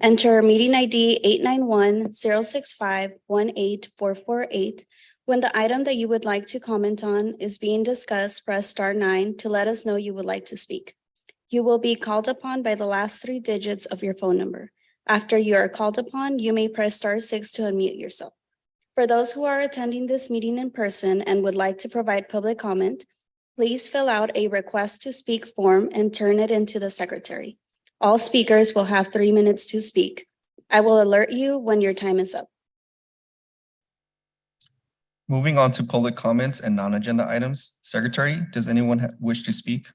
Enter meeting ID 891-065-18448. When the item that you would like to comment on is being discussed, press *9 to let us know you would like to speak. You will be called upon by the last 3 digits of your phone number. After you are called upon, you may press *6 to unmute yourself. For those who are attending this meeting in person and would like to provide public comment, please fill out a request to speak form and turn it into the secretary. All speakers will have 3 minutes to speak. I will alert you when your time is up. Moving on to public comments and non-agenda items. Secretary, does anyone wish to speak?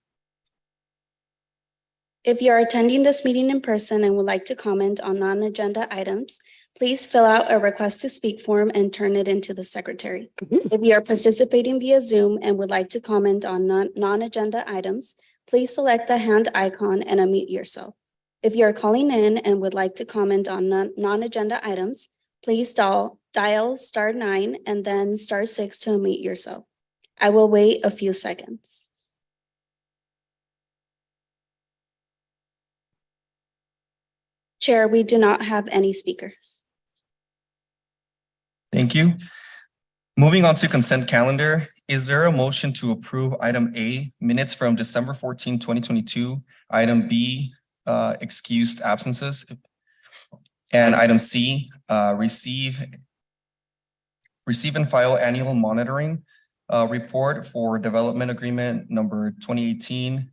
If you are attending this meeting in person and would like to comment on non-agenda items, please fill out a request to speak form and turn it into the secretary. If you are participating via Zoom and would like to comment on non-agenda items, please select the hand icon and unmute yourself. If you are calling in and would like to comment on non-agenda items, please dial *9 and then *6 to unmute yourself. I will wait a few seconds. Chair, we do not have any speakers. Thank you. Moving on to consent calendar. Is there a motion to approve item A, minutes from December 14, 2022, item B, excused absences, and item C, receive and file annual monitoring report for development agreement number 2018-2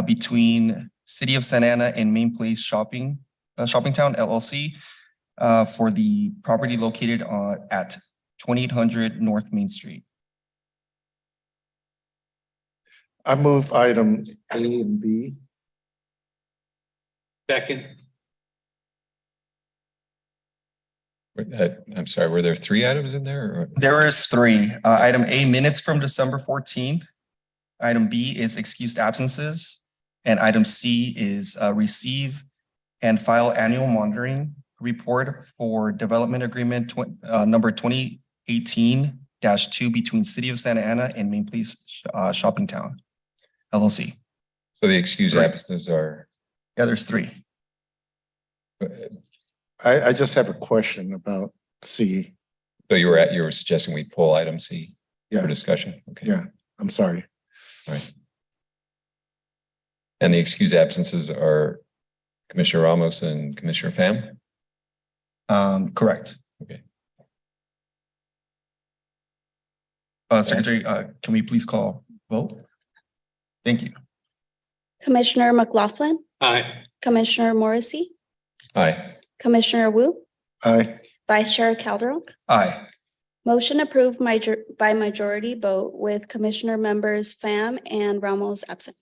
between City of Santa Ana and Main Place Shopping Town LLC for the property located at 2800 North Main Street. I move item A and B. Second. I'm sorry, were there 3 items in there? Or? There is 3. Item A, minutes from December 14th. Item B is excused absences. And item C is receive and file annual monitoring report for development agreement number 2018-2 between City of Santa Ana and Main Place Shopping Town LLC. So the excused absences are? Yeah, there's 3. I just have a question about C. So you were suggesting we pull item C for discussion? Okay. Yeah, I'm sorry. All right. And the excused absences are Commissioner Ramos and Commissioner Pham? Correct. Okay. Secretary, can we please call vote? Thank you. Commissioner McLaughlin, Aye. Commissioner Morrissey, Aye. Commissioner Wu, Aye. Vice Chair Calderon. Aye. Motion approved by majority vote with Commissioner members Pham and Ramos absent.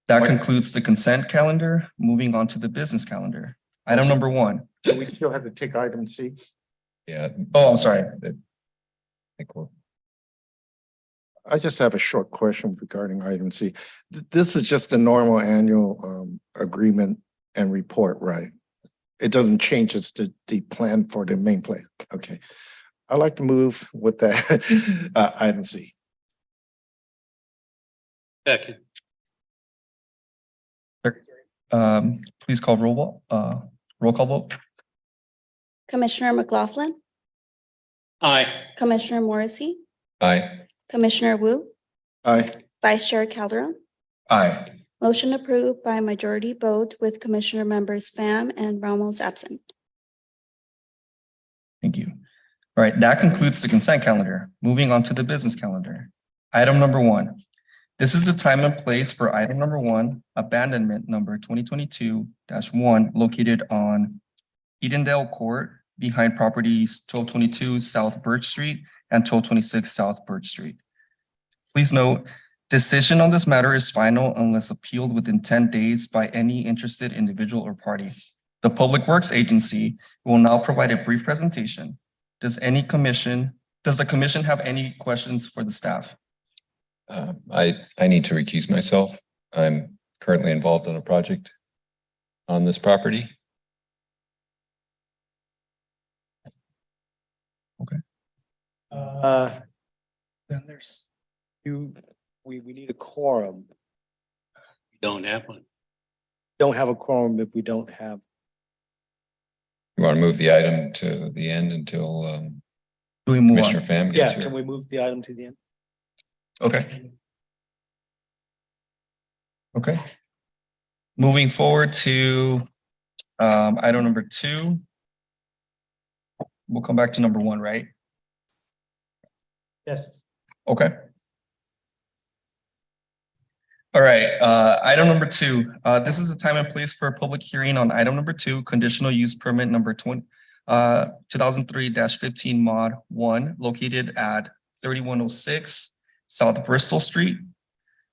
That concludes the consent calendar. Moving on to the business calendar. Item number 1. So we still have to take item C. Yeah. Oh, I'm sorry. I just have a short question regarding item C. This is just a normal annual agreement and report, right? It doesn't change the plan for the main place. Okay. I'd like to move with that item C. Second. Please call roll call vote. Commissioner McLaughlin, Aye. Commissioner Morrissey, Aye. Commissioner Wu, Aye. Vice Chair Calderon. Aye. Motion approved by majority vote with Commissioner members Pham and Ramos absent. Thank you. All right, that concludes the consent calendar. Moving on to the business calendar. Item number 1. This is the time and place for item number 1, abandonment number 2022-1, located on Edendale Court behind properties 1222 South Birch Street and 1226 South Birch Street. Please note, decision on this matter is final unless appealed within 10 days by any interested individual or party. The Public Works Agency will now provide a brief presentation. Does the commission have any questions for the staff? I need to recuse myself. I'm currently involved in a project on this property. Okay. Then there's we need a quorum. We don't have one. don't have a quorum if we don't have. You want to move the item to the end until Do we move Commissioner on? Pham Yeah, gets here? can we move the item to the end? Okay. Okay. Moving forward to item number 2. We'll come back to number 1, right? Yes. Okay. All right, item number 2. This is a time and place for a public hearing on item number 2, conditional use permit number 2003-15 mod 1, located at 3106 South Bristol Street.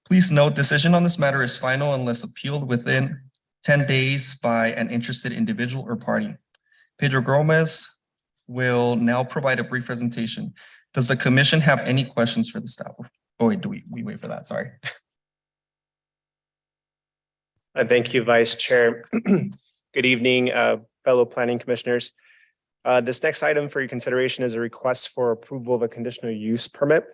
Please note, decision on this matter is final unless appealed within 10 days by an interested individual or party. Pedro Gomez will now provide a brief presentation. Does the commission have any questions for the staff? Oh, wait, do we wait for that? Sorry. Thank you, Vice Chair. Good evening, fellow planning commissioners. This next item for your consideration is a request for approval of a conditional use permit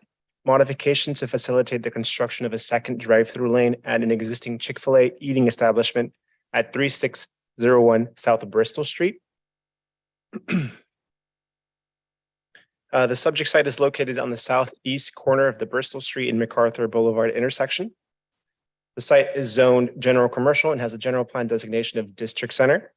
modification to facilitate the construction of a second drive-through lane at an existing Chick-fil-A eating establishment at 3601 South Bristol Street. The subject site is located on the southeast corner of the Bristol Street and MacArthur Boulevard intersection. The site is zoned general commercial and has a general plan designation of district center.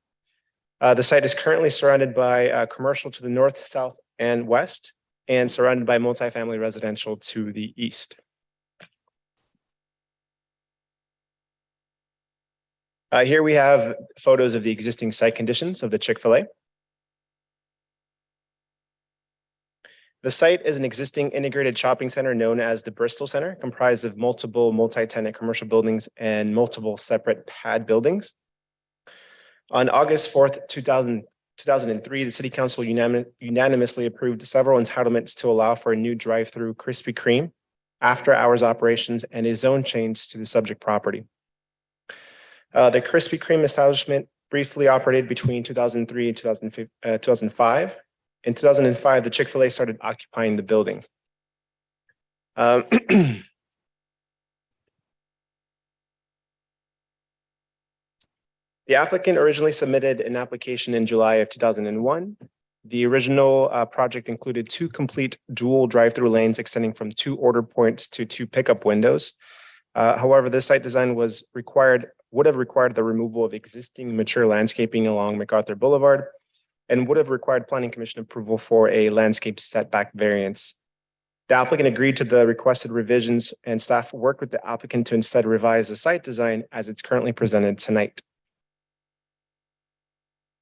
The site is currently surrounded by commercial to the north, south, and west, and surrounded by multifamily residential to the east. Here we have photos of the existing site conditions of the Chick-fil-A. The site is an existing integrated shopping center known as the Bristol Center, comprised of multiple multi-tenant commercial buildings and multiple separate pad buildings. On August 4th, 2003, the City Council unanimously approved several entitlements to allow for a new drive-through Krispy Kreme, after-hours operations, and a zone change to the subject property. The Krispy Kreme establishment briefly operated between 2003 and 2005. In 2005, the Chick-fil-A started occupying the building. The applicant originally submitted an application in July of 2001. The original project included 2 complete dual drive-through lanes extending from 2 order points to 2 pickup windows. However, this site design would have required the removal of existing mature landscaping along MacArthur Boulevard, and would have required planning commission approval for a landscape setback variance. The applicant agreed to the requested revisions, and staff worked with the applicant to instead revise the site design as it's currently presented tonight.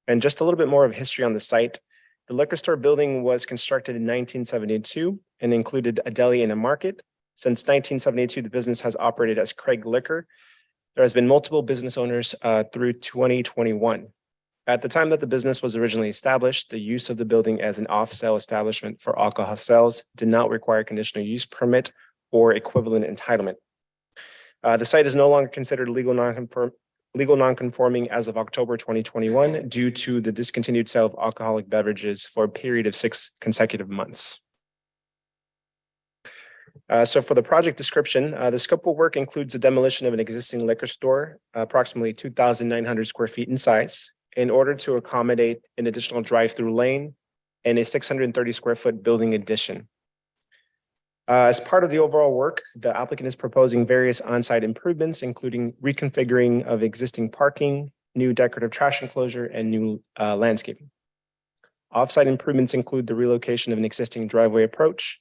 And just a little bit more of history on the site. The liquor store building was constructed in 1972 and included a deli and a market. Since 1972, the business has operated as Craig Liquor. There has been multiple business owners through 2021. At the time that the business was originally established, the use of the building as an off-sale establishment for alcohol sales did not require conditional use permit or equivalent entitlement. The site is no longer considered legal non-conforming as of October 2021 due to the discontinued sale of alcoholic beverages for a period of 6 consecutive months. So for the project description, the scope of work includes the demolition of an existing liquor store, approximately 2,900 square feet in size, in order to accommodate an additional drive-through lane and a 630 square foot building addition. As part of the overall work, the applicant is proposing various on-site improvements, including reconfiguring of existing parking, new decorative trash enclosure, and new landscaping. Off-site improvements include the relocation of an existing driveway approach,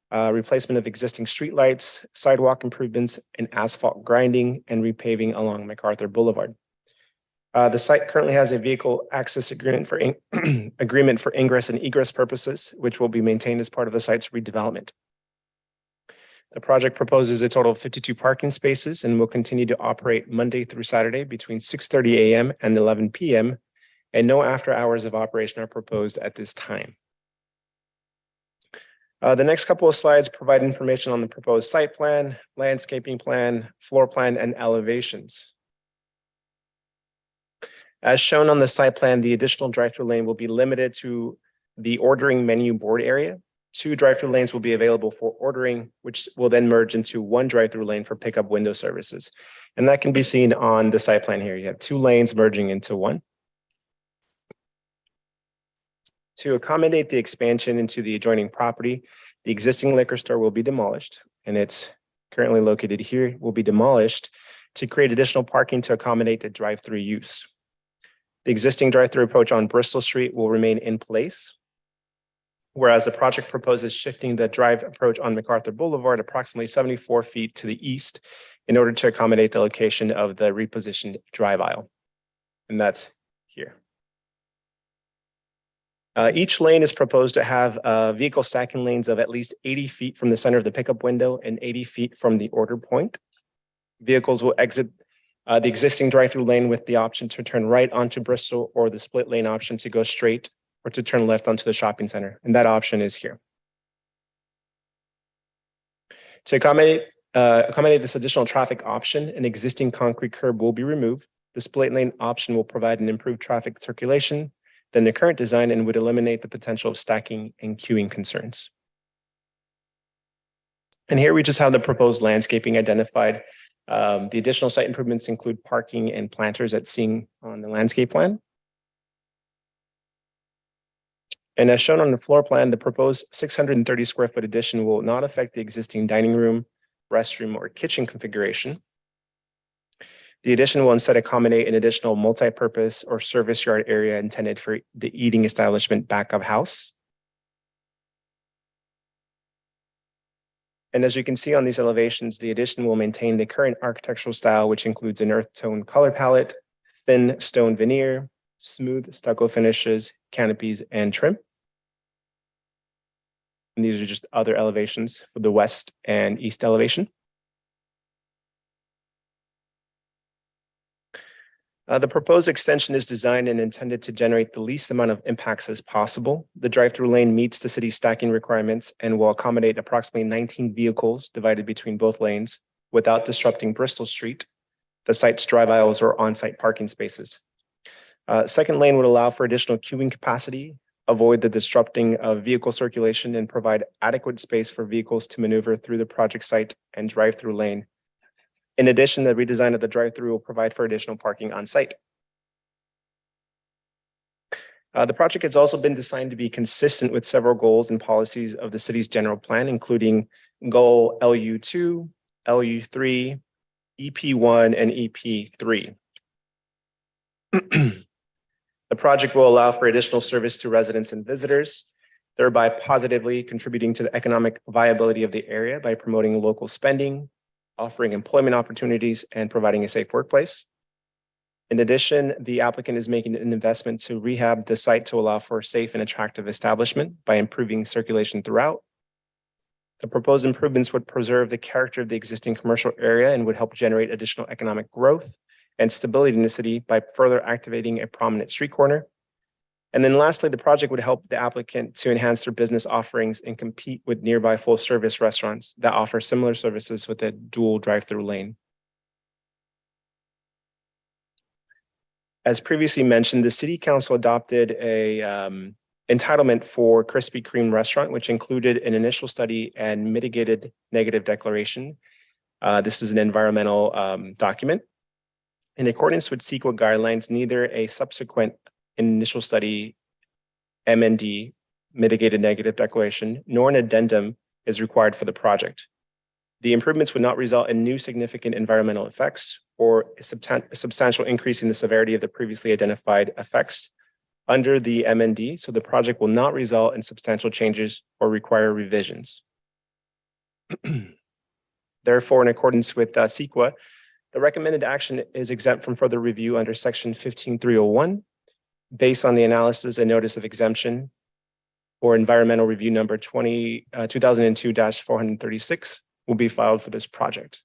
replacement of existing streetlights, sidewalk improvements, and asphalt grinding and repaving along MacArthur Boulevard. The site currently has a vehicle access agreement for ingress and egress purposes, which will be maintained as part of the site's redevelopment. The project proposes a total of 52 parking spaces and will continue to operate Monday through Saturday between 6:30 a.m. and 11 p.m. and no after hours of operation are proposed at this time. The next couple of slides provide information on the proposed site plan, landscaping plan, floor plan, and elevations. As shown on the site plan, the additional drive-through lane will be limited to the ordering menu board area 2 drive-through lanes will be available for ordering, which will then merge into 1 drive-through lane for pickup window services. And that can be seen on the site plan here. You have 2 lanes merging into 1. To accommodate the expansion into the adjoining property, the existing liquor store will be demolished, and it's currently located here, will be demolished to create additional parking to accommodate the drive-through use. The existing drive-through approach on Bristol Street will remain in place, whereas the project proposes shifting the drive approach on MacArthur Boulevard approximately 74 feet to the east in order to accommodate the location of the repositioned drive aisle. And that's here. Each lane is proposed to have vehicle stacking lanes of at least 80 feet from the center of the pickup window and 80 feet from the order point. Vehicles will exit the existing drive-through lane with the option to turn right onto Bristol or the split lane option to go straight or to turn left onto the shopping center. And that option is here. To accommodate this additional traffic option, an existing concrete curb will be removed. The split lane option will provide an improved traffic circulation than the current design and would eliminate the potential of stacking and queuing concerns. And here we just have the proposed landscaping identified. The additional site improvements include parking and planters as seen on the landscape plan. And as shown on the floor plan, the proposed 630 square foot addition will not affect the existing dining room, restroom, or kitchen configuration. The addition will instead accommodate an additional multi-purpose or service yard area intended for the eating establishment back of house. And as you can see on these elevations, the addition will maintain the current architectural style, which includes an earth tone color palette, thin stone veneer, smooth stucco finishes, canopies, and trim. And these are just other elevations for the west and east elevation. The proposed extension is designed and intended to generate the least amount of impacts as possible. The drive-through lane meets the city's stacking requirements and will accommodate approximately 19 vehicles divided between both lanes without disrupting Bristol Street, the site's drive aisles, or on-site parking spaces. Second lane would allow for additional queuing capacity, avoid the disrupting of vehicle circulation, and provide adequate space for vehicles to maneuver through the project site and drive-through lane. In addition, the redesign of the drive-through will provide for additional parking on site. The project has also been designed to be consistent with several goals and policies of the city's general plan, including goal LU2, LU3, EP1, and EP3. The project will allow for additional service to residents and visitors, thereby positively contributing to the economic viability of the area by promoting local spending, offering employment opportunities, and providing a safe workplace. In addition, the applicant is making an investment to rehab the site to allow for a safe and attractive establishment by improving circulation throughout. The proposed improvements would preserve the character of the existing commercial area and would help generate additional economic growth and stability in the city by further activating a prominent street corner. And then lastly, the project would help the applicant to enhance their business offerings and compete with nearby full service restaurants that offer similar services with a dual drive-through lane. As previously mentioned, the City Council adopted a entitlement for Krispy Kreme restaurant, which included an initial study and mitigated negative declaration. This is an environmental document. In accordance with CEQA guidelines, neither a subsequent initial study, MND, mitigated negative declaration, nor an addendum is required for the project. The improvements would not result in new significant environmental effects or a substantial increase in the severity of the previously identified effects under the MND, so the project will not result in substantial changes or require revisions. Therefore, in accordance with CEQA, the recommended action is exempt from further review under section 15301, based on the analysis and notice of exemption or environmental review number 2002-436 will be filed for this project.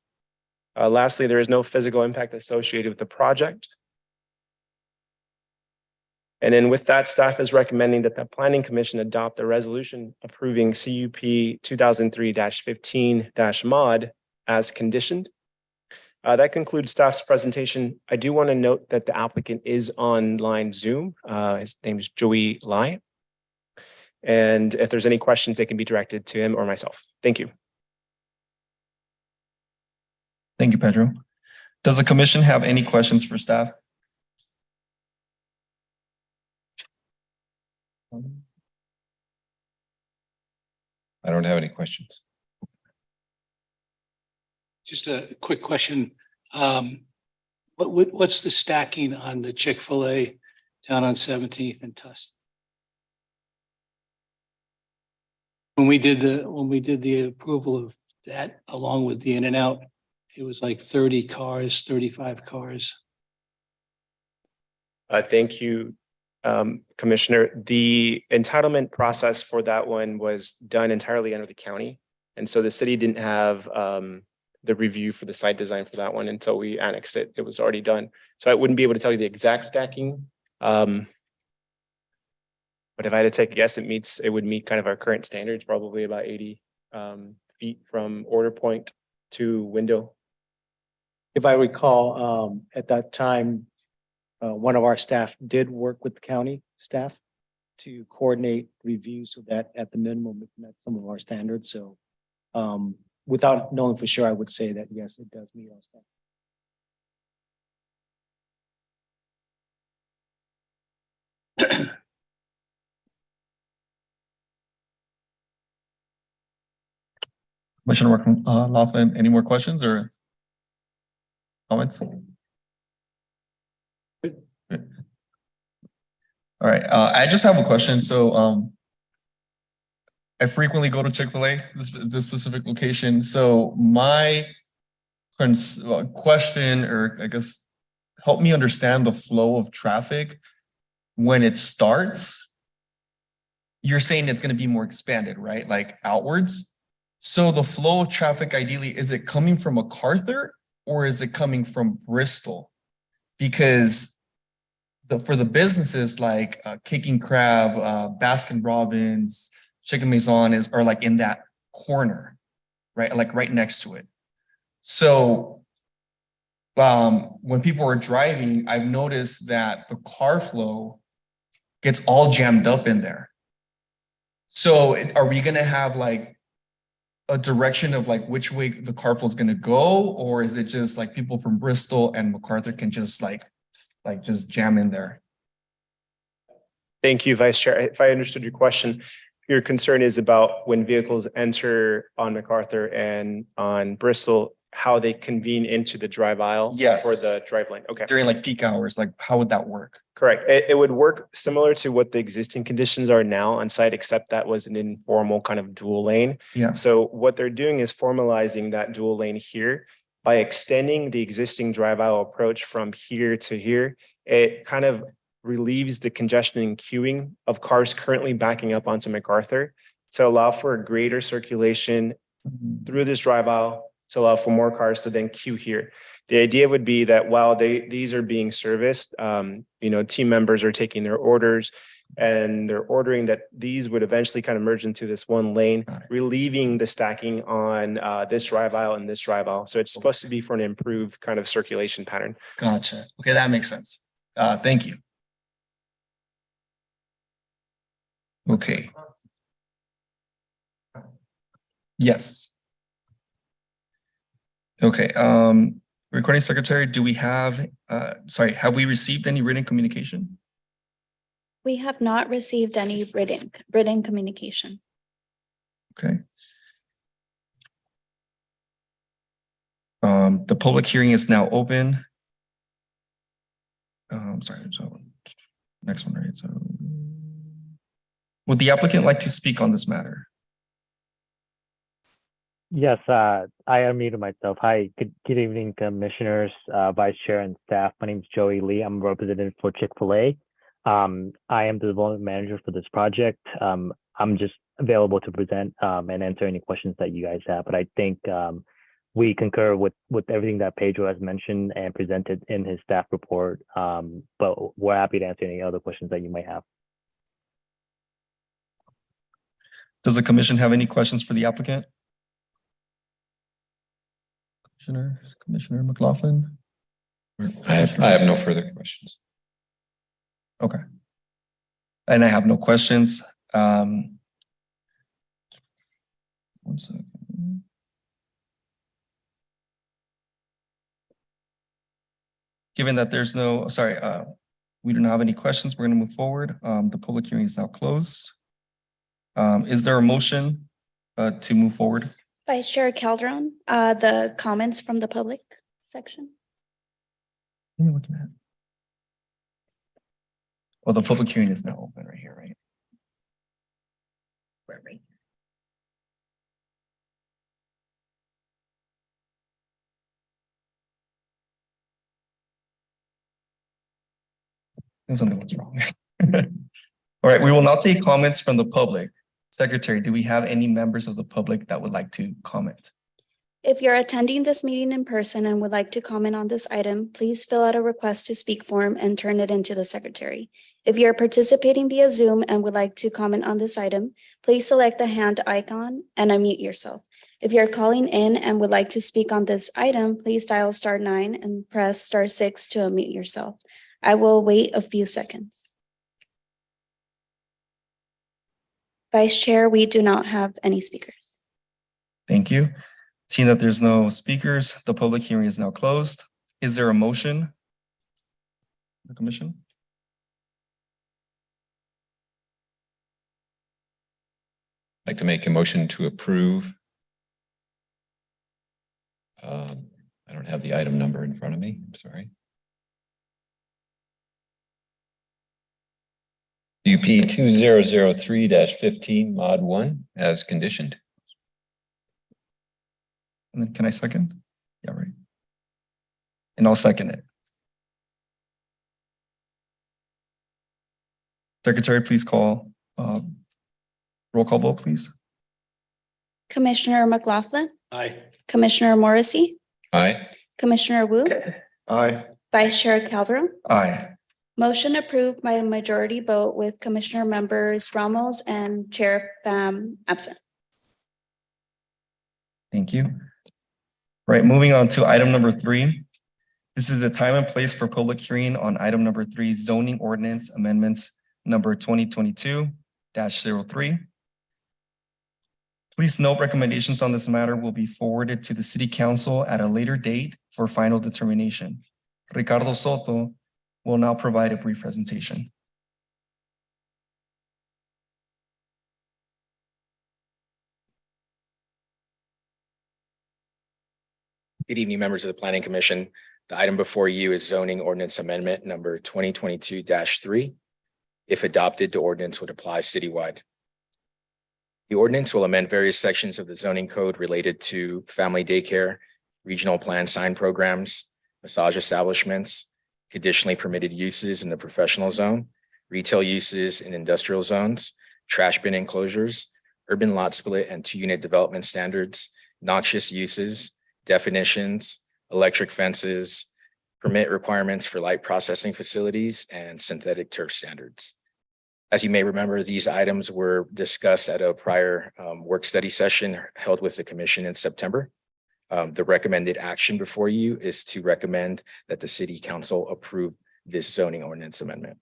Lastly, there is no physical impact associated with the project. And then with that, staff is recommending that the Planning Commission adopt a resolution approving CUP 2003-15-mod as conditioned. That concludes staff's presentation. I do want to note that the applicant is online Zoom. His name is Joey Lai. And if there's any questions, they can be directed to him or myself. Thank you. Thank you, Pedro. Does the commission have any questions for staff? I don't have any questions. Just a quick question. What's the stacking on the Chick-fil-A down on 17th and Tustin? When we did the approval of that along with the In-N-Out, it was like 30 cars, 35 cars. Thank you, Commissioner. The entitlement process for that one was done entirely under the county. And so the city didn't have the review for the site design for that one until we annexed it. It was already done. So I wouldn't be able to tell you the exact stacking. But if I had to take a guess, it would meet kind of our current standards, probably about 80 feet from order point to window. If I recall, at that time, one of our staff did work with the county staff to coordinate reviews so that at the minimum, it met some of our standards. So without knowing for sure, I would say that, yes, it does meet our standards. Commissioner Laughlin, any more questions or comments? Good. All right, I just have a question. So I frequently go to Chick-fil-A, this specific location. So my question, or I guess, help me understand the flow of traffic when it starts. You're saying it's going to be more expanded, right? Like outwards. So the flow of traffic, ideally, is it coming from MacArthur or is it coming from Bristol? Because for the businesses like Kicking Crab, Baskin Robbins, Chicken Maison are like in that corner, right? Like right next to it. So when people are driving, I've noticed that the car flow gets all jammed up in there. So are we going to have like a direction of like which way the car flow is going to go? Or is it just like people from Bristol and MacArthur can just like just jam in there? Thank you, Vice Chair. If I understood your question, your concern is about when vehicles enter on MacArthur and on Bristol, how they convene into the drive aisle. Yes. Or the drive lane. Okay. During like peak hours, like how would that work? Correct. It would work similar to what the existing conditions are now on site, except that was an informal kind of dual lane. Yeah. So what they're doing is formalizing that dual lane here by extending the existing drive aisle approach from here to here. It kind of relieves the congestion and queuing of cars currently backing up onto MacArthur to allow for a greater circulation through this drive aisle to allow for more cars to then queue here. The idea would be that while these are being serviced, team members are taking their orders and they're ordering that these would eventually kind of merge into this one lane, relieving the stacking on this drive aisle and this drive aisle. So it's supposed to be for an improved kind of circulation pattern. Gotcha. Okay, that makes sense. Thank you. Okay. Yes. Okay, recording secretary, do we have, have we received any written communication? We have not received any written communication. Okay. The public hearing is now open. Sorry, so next one, right? So would the applicant like to speak on this matter? Yes, I unmuted myself. Hi, good evening, commissioners, vice chair and staff. My name is Joey Lee. I'm a representative for Chick-fil-A. I am the development manager for this project. I'm just available to present and answer any questions that you guys have. But I think we concur with everything that Pedro has mentioned and presented in his staff report. But we're happy to answer any other questions that you might have. Does the commission have any questions for the applicant? Commissioner McLaughlin? I have no further questions. Okay. And I have no questions. One second. Given that there's no, sorry, we do not have any questions, we're going to move forward. The public hearing is now closed. Is there a motion to move forward? Vice Chair Calderon, the comments from the public section. What are you looking at? Well, the public hearing is now open right here, right? Right. There's something was wrong. All right, we will now take comments from the public. Secretary, do we have any members of the public that would like to comment? If you're attending this meeting in person and would like to comment on this item, please fill out a request to speak form and turn it into the secretary. If you're participating via Zoom and would like to comment on this item, please select the hand icon and unmute yourself. If you're calling in and would like to speak on this item, please dial *9 and press *6 to unmute yourself. I will wait a few seconds. Vice Chair, we do not have any speakers. Thank you. Seeing that there's no speakers, the public hearing is now closed. Is there a motion? The commission? I'd like to make a motion to approve. I don't have the item number in front of me. I'm sorry. UP 2003-15 mod 1 as conditioned. And then can I second? Yeah, right. And I'll second it. Secretary, please call, roll call vote, please. Commissioner McLaughlin, Aye. Commissioner Morrissey, Aye. Commissioner Wu, Aye. Vice Chair Calderon. Aye. Motion approved by a majority vote with Commissioner members Ramos and Chair Pham absent. Thank you. Right, moving on to item number 3. This is a time and place for public hearing on item number 3, zoning ordinance amendments number 2022-03. Please note recommendations on this matter will be forwarded to the City Council at a later date for final determination. Ricardo Soto will now provide a brief presentation. Good evening, members of the Planning Commission. The item before you is zoning ordinance amendment number 2022-3. If adopted, the ordinance would apply citywide. The ordinance will amend various sections of the zoning code related to family daycare, regional plan sign programs, massage establishments, conditionally permitted uses in the professional zone, retail uses in industrial zones, trash bin enclosures, urban lot split and 2-unit development standards, noxious uses, definitions, electric fences, permit requirements for light processing facilities, and synthetic turf standards. As you may remember, these items were discussed at a prior work study session held with the commission in September. The recommended action before you is to recommend that the City Council approve this zoning ordinance amendment.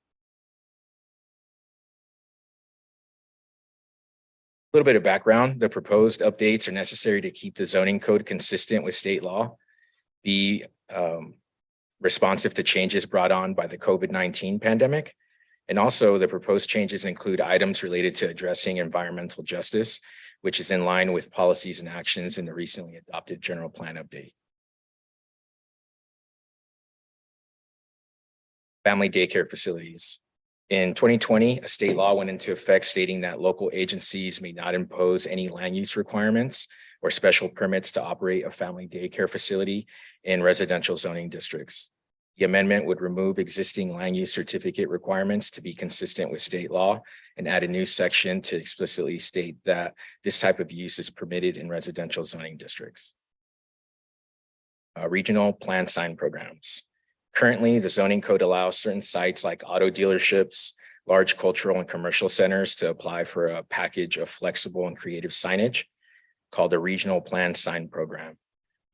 A little bit of background: the proposed updates are necessary to keep the zoning code consistent with state law, be responsive to changes brought on by the COVID-19 pandemic. And also the proposed changes include items related to addressing environmental justice, which is in line with policies and actions in the recently adopted general plan update. Family daycare facilities. In 2020, a state law went into effect stating that local agencies may not impose any land use requirements or special permits to operate a family daycare facility in residential zoning districts. The amendment would remove existing land use certificate requirements to be consistent with state law and add a new section to explicitly state that this type of use is permitted in residential zoning districts. Regional plan sign programs. Currently, the zoning code allows certain sites like auto dealerships, large cultural and commercial centers to apply for a package of flexible and creative signage called a regional plan sign program.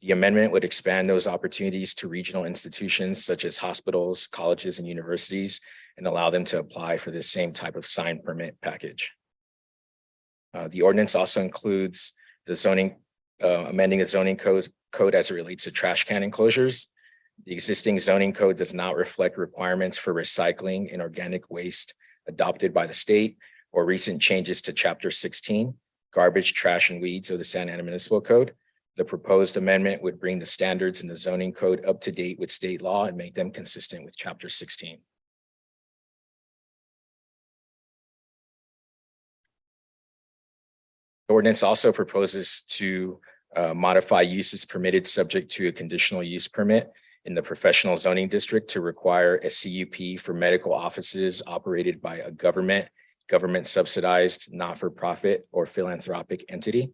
The amendment would expand those opportunities to regional institutions such as hospitals, colleges, and universities, and allow them to apply for this same type of sign permit package. The ordinance also includes the zoning, amending the zoning code as it relates to trash can enclosures. The existing zoning code does not reflect requirements for recycling and organic waste adopted by the state or recent changes to Chapter 16, Garbage, Trash, and Weeds of the Santa Ana Municipal Code. The proposed amendment would bring the standards in the zoning code up to date with state law and make them consistent with Chapter 16. The ordinance also proposes to modify uses permitted subject to a conditional use permit in the professional zoning district to require a CUP for medical offices operated by a government subsidized, not-for-profit, or philanthropic entity.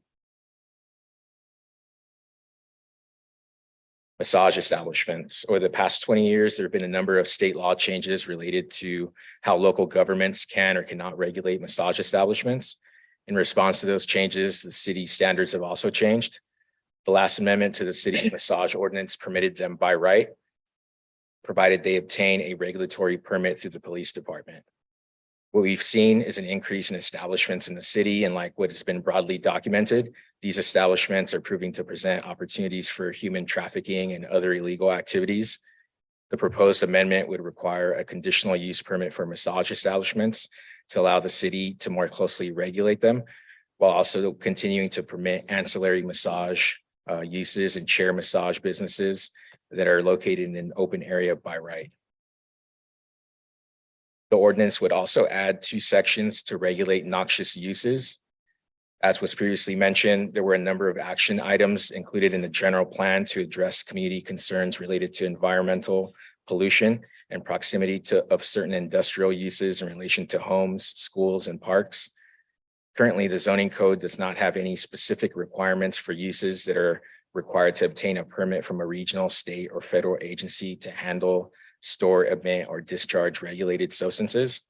Massage establishments. Over the past 20 years, there have been a number of state law changes related to how local governments can or cannot regulate massage establishments. In response to those changes, the city standards have also changed. The last amendment to the city massage ordinance permitted them by right, provided they obtain a regulatory permit through the police department. What we've seen is an increase in establishments in the city, and like what has been broadly documented, these establishments are proving to present opportunities for human trafficking and other illegal activities. The proposed amendment would require a conditional use permit for massage establishments to allow the city to more closely regulate them, while also continuing to permit ancillary massage uses and chair massage businesses that are located in an open area by right. The ordinance would also add 2 sections to regulate noxious uses. As was previously mentioned, there were a number of action items included in the general plan to address community concerns related to environmental pollution and proximity of certain industrial uses in relation to homes, schools, and parks. Currently, the zoning code does not have any specific requirements for uses that are required to obtain a permit from a regional, state, or federal agency to handle, store, emit, or discharge regulated substances.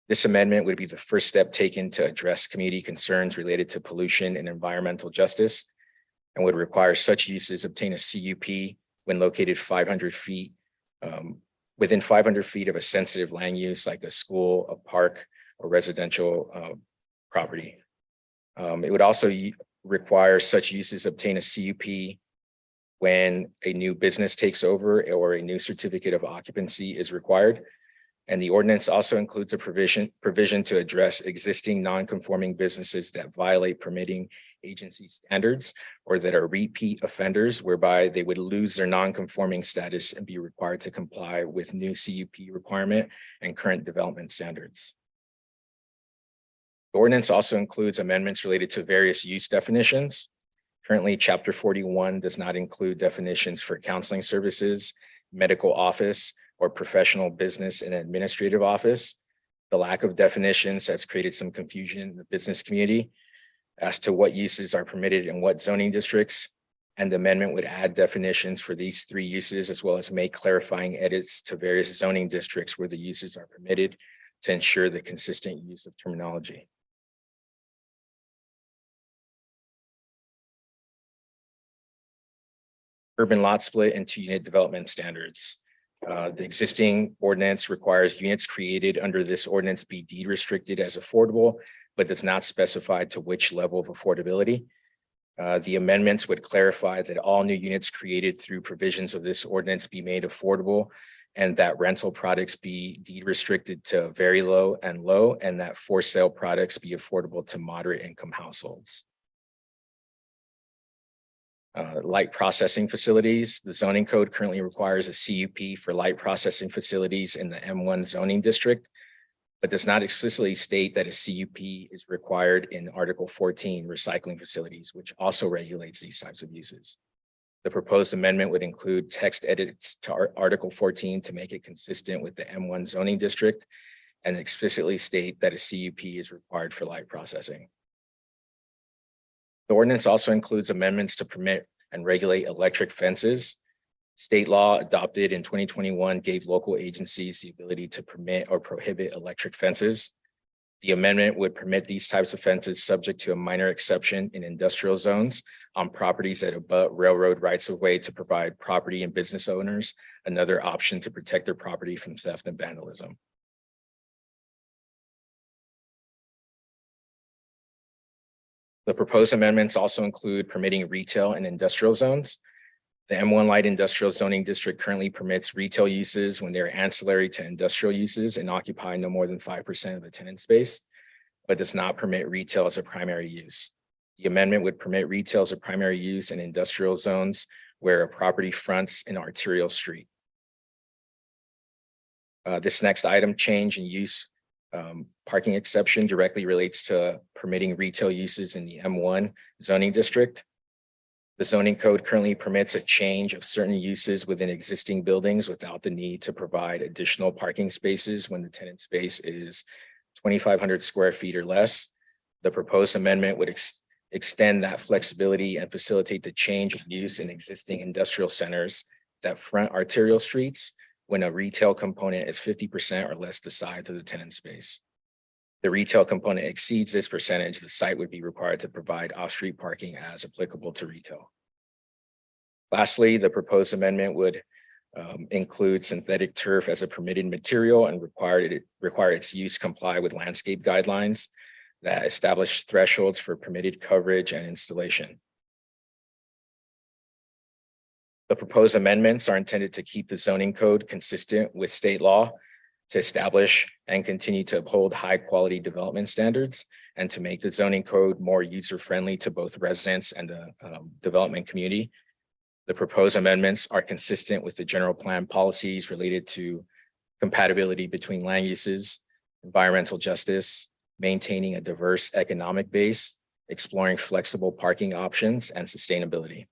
This amendment would be the first step taken to address community concerns related to pollution and environmental justice, and would require such uses obtain a CUP when located 500 feet, within 500 feet of a sensitive land use like a school, a park, or residential property. It would also require such uses obtain a CUP when a new business takes over or a new certificate of occupancy is required. And the ordinance also includes a provision to address existing non-conforming businesses that violate permitting agency standards or that are repeat offenders, whereby they would lose their non-conforming status and be required to comply with new CUP requirement and current development standards. The ordinance also includes amendments related to various use definitions. Currently, Chapter 41 does not include definitions for counseling services, medical office, or professional business and administrative office. The lack of definitions has created some confusion in the business community as to what uses are permitted in what zoning districts, and the amendment would add definitions for these 3 uses, as well as make clarifying edits to various zoning districts where the uses are permitted to ensure the consistent use of terminology. Urban lot split and 2-unit development standards. The existing ordinance requires units created under this ordinance be deed restricted as affordable, but does not specify to which level of affordability. The amendments would clarify that all new units created through provisions of this ordinance be made affordable, and that rental products be deed restricted to very low, and that for sale products be affordable to moderate income households. Light processing facilities. The zoning code currently requires a CUP for light processing facilities in the M1 zoning district, but does not explicitly state that a CUP is required in Article 14 recycling facilities, which also regulates these types of uses. The proposed amendment would include text edits to Article 14 to make it consistent with the M1 zoning district and explicitly state that a CUP is required for light processing. The ordinance also includes amendments to permit and regulate electric fences. State law adopted in 2021 gave local agencies the ability to permit or prohibit electric fences. The amendment would permit these types of fences subject to a minor exception in industrial zones on properties that abut railroad rights of way to provide property and business owners another option to protect their property from theft and vandalism. The proposed amendments also include permitting retail and industrial zones. The M1 Light Industrial Zoning District currently permits retail uses when they're ancillary to industrial uses and occupy no more than 5% of the tenant space, but does not permit retail as a primary use. The amendment would permit retail as a primary use in industrial zones where a property fronts an arterial street. This next item, change in use parking exception, directly relates to permitting retail uses in the M1 zoning district. The zoning code currently permits a change of certain uses within existing buildings without the need to provide additional parking spaces when the tenant space is 2,500 square feet or less. The proposed amendment would extend that flexibility and facilitate the change of use in existing industrial centers that front arterial streets when a retail component is 50% or less the size of the tenant space. The retail component exceeds this percentage, the site would be required to provide off-street parking as applicable to retail. Lastly, the proposed amendment would include synthetic turf as a permitted material and require its use comply with landscape guidelines that establish thresholds for permitted coverage and installation. The proposed amendments are intended to keep the zoning code consistent with state law, to establish and continue to uphold high quality development standards, and to make the zoning code more user-friendly to both residents and the development community. The proposed amendments are consistent with the general plan policies related to compatibility between land uses, environmental justice, maintaining a diverse economic base, exploring flexible parking options, and sustainability.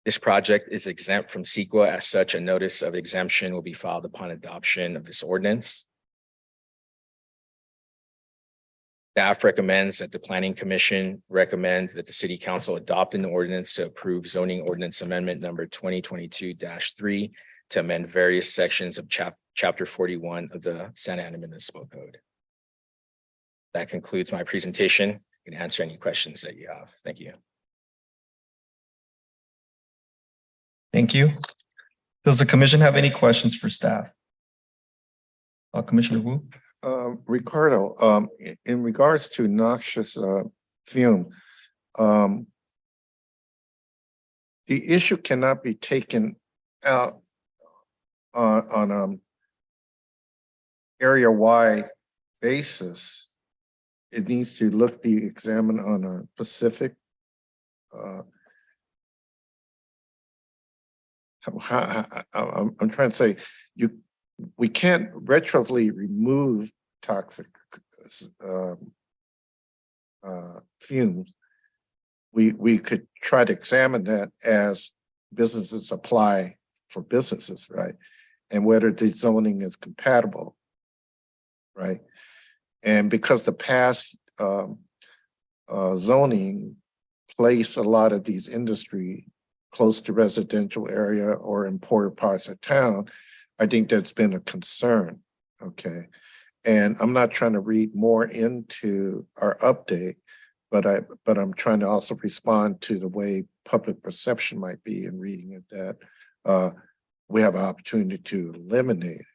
This project is exempt from CEQA. As such, a notice of exemption will be filed upon adoption of this ordinance. Staff recommends that the Planning Commission recommend that the City Council adopt an ordinance to approve zoning ordinance amendment number 2022-3 to amend various sections of chapter 41 of the Santa Ana Municipal Code. That concludes my presentation. I can answer any questions that you have. Thank you. Thank you. Does the commission have any questions for staff? Commissioner Wu? Ricardo, in regards to noxious fume, the issue cannot be taken out on area-wide basis. It needs to be examined on a specific I'm trying to say we can't retroactively remove toxic fumes. We could try to examine that as businesses apply for businesses, right? And whether the zoning is compatible, right? And because the past zoning place a lot of these industry close to residential area or in poorer parts of town, I think that's been a concern, okay? And I'm not trying to read more into our update, but I'm trying to also respond to the way public perception might be in reading it, that we have an opportunity to eliminate it.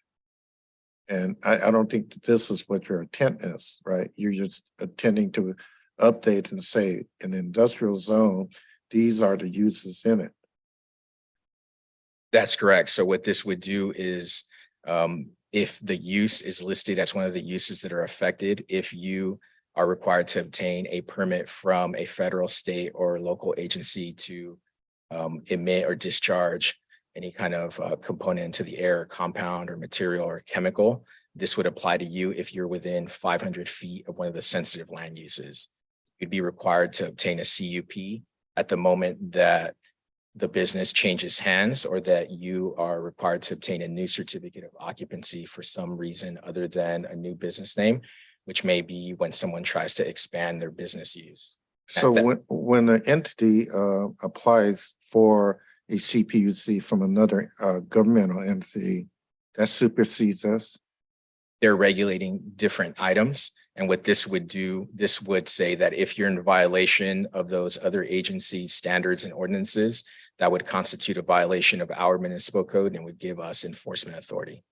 And I don't think that this is what your intent is, right? You're just intending to update and say in industrial zone, these are the uses in it. That's correct. So what this would do is if the use is listed as one of the uses that are affected, if you are required to obtain a permit from a federal, state, or local agency to emit or discharge any kind of component into the air, compound or material or chemical, this would apply to you if you're within 500 feet of one of the sensitive land uses. You'd be required to obtain a CUP at the moment that the business changes hands, or that you are required to obtain a new certificate of occupancy for some reason other than a new business name, which may be when someone tries to expand their business use. So when an entity applies for a CPUC from another governmental entity, that supersedes us? They're regulating different items. And what this would do, this would say that if you're in violation of those other agency standards and ordinances, that would constitute a violation of our municipal code and would give us enforcement authority.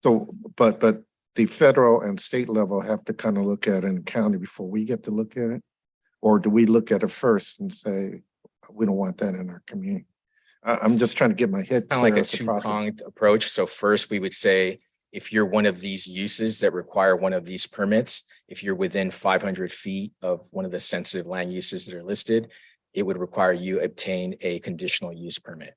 So, but the federal and state level have to kind of look at it in the county before we get to look at it? Or do we look at it first and say, we don't want that in our community? I'm just trying to get my head. Kind of like clear a as the process. two-pronged approach. So first, we would say, if you're one of these uses that require one of these permits, if you're within 500 feet of one of the sensitive land uses that are listed, it would require you obtain a conditional use permit.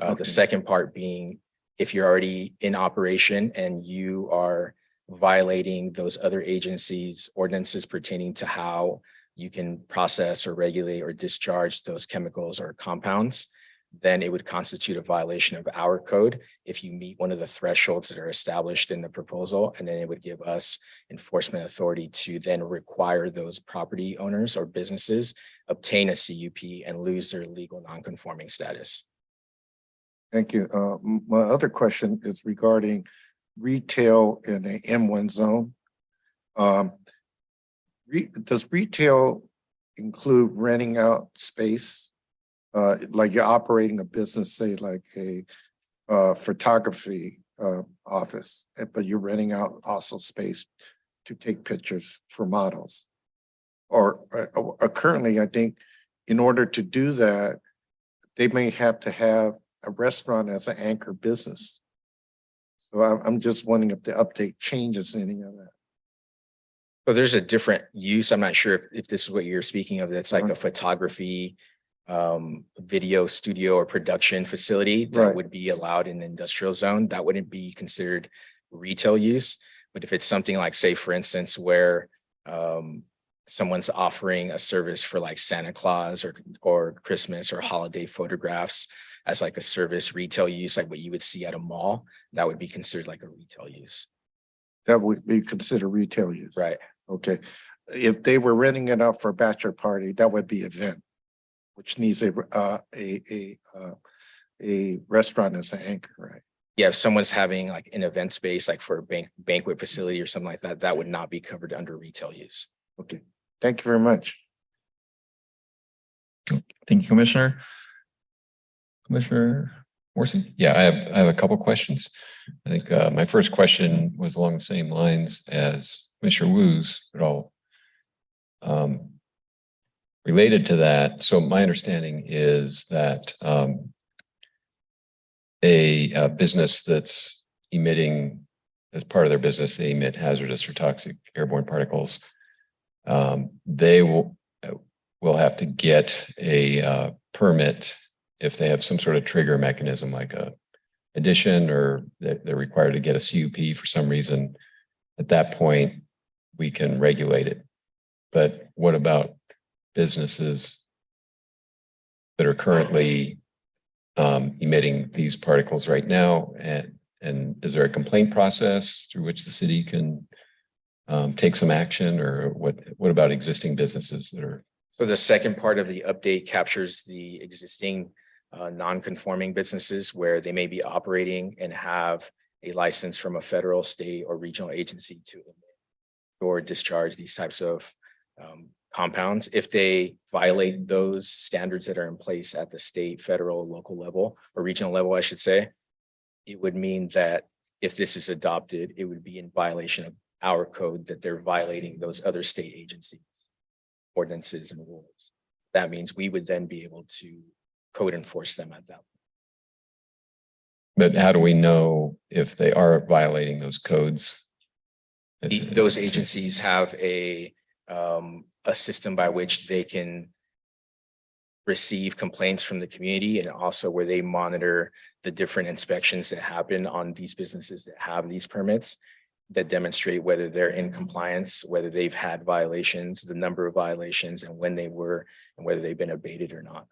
Okay. The second part being, if you're already in operation and you are violating those other agencies' ordinances pertaining to how you can process or regulate or discharge those chemicals or compounds, then it would constitute a violation of our code if you meet one of the thresholds that are established in the proposal. And then it would give us enforcement authority to then require those property owners or businesses obtain a CUP and lose their legal nonconforming status. Thank you. My other question is regarding retail in a M1 zone. Does retail include renting out space? Like you're operating a business, say like a photography office, but you're renting out also space to take pictures for models. Or currently, I think in order to do that, they may have to have a restaurant as an anchor business. So I'm just wondering if the update changes any of that. So there's a different use. I'm not sure if this is what you're speaking of. That's like a Right. photography, video studio or production facility that Right. would be allowed in the industrial zone. That wouldn't be considered retail use. But if it's something like, say, for instance, where someone's offering a service for like Santa Claus or Christmas or holiday photographs as like a service retail use, like what you would see at a mall, that would be considered like a retail use. That would be considered retail use. Right. Okay. If they were renting it out for a bachelor party, that would be event, which needs a restaurant as an anchor, right? Yeah, if someone's having like an event space, like for a banquet facility or something like that, that would not be covered under retail use. Okay. Thank you very much. Thank you, Commissioner. Commissioner Morrissey? Yeah, I have a couple questions. I think my first question was along the same lines as Commissioner Wu's, but all related to that. So my understanding is that a business that's emitting, as part of their business, they emit hazardous or toxic airborne particles. They will have to get a permit if they have some sort of trigger mechanism like a addition, or that they're required to get a CUP for some reason. At that point, we can regulate it. But what about businesses that are currently emitting these particles right now? And is there a complaint process through which the city can take some action, or what about existing businesses that are? So the second part of the update captures the existing non-conforming businesses where they may be operating and have a license from a federal, state, or regional agency to emit or discharge these types of compounds. If they violate those standards that are in place at the state, federal, local level, or regional level, I should say, it would mean that if this is adopted, it would be in violation of our code, that they're violating those other state agencies, ordinances, and rules. That means we would then be able to code enforce them at that point. But how do we know if they are violating those codes? Those agencies have a system by which they can receive complaints from the community, and also where they monitor the different inspections that happen on these businesses that have these permits that demonstrate whether they're in compliance, whether they've had violations, the number of violations, and when they were, and whether they've been abated or not.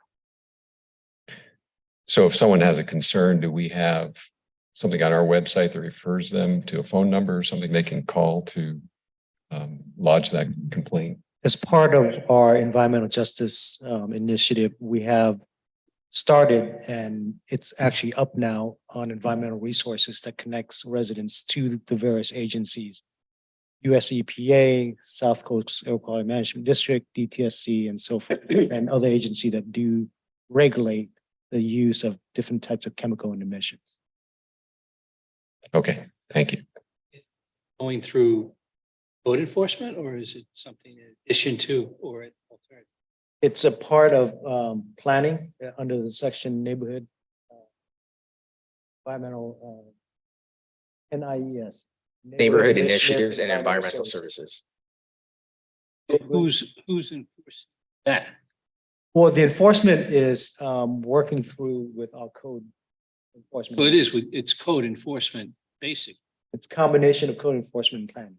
So if someone has a concern, do we have something on our website that refers them to a phone number or something they can call to lodge that complaint? As part of our environmental justice initiative, we have started, and it's actually up now on environmental resources that connects residents to the various agencies, US EPA, South Coast Air Quality Management District, DTSC, and so forth, and other agencies that do regulate the use of different types of chemical emissions. Okay, thank you. going through code enforcement, or is it something in addition to, or an alternative? It's a part of planning under the section neighborhood environmental NIES. Neighborhood initiatives and environmental services. Who's enforcing that? Well, the enforcement is working through with our code enforcement. Well, it is, it's code enforcement, basic. It's a combination of code enforcement and planning.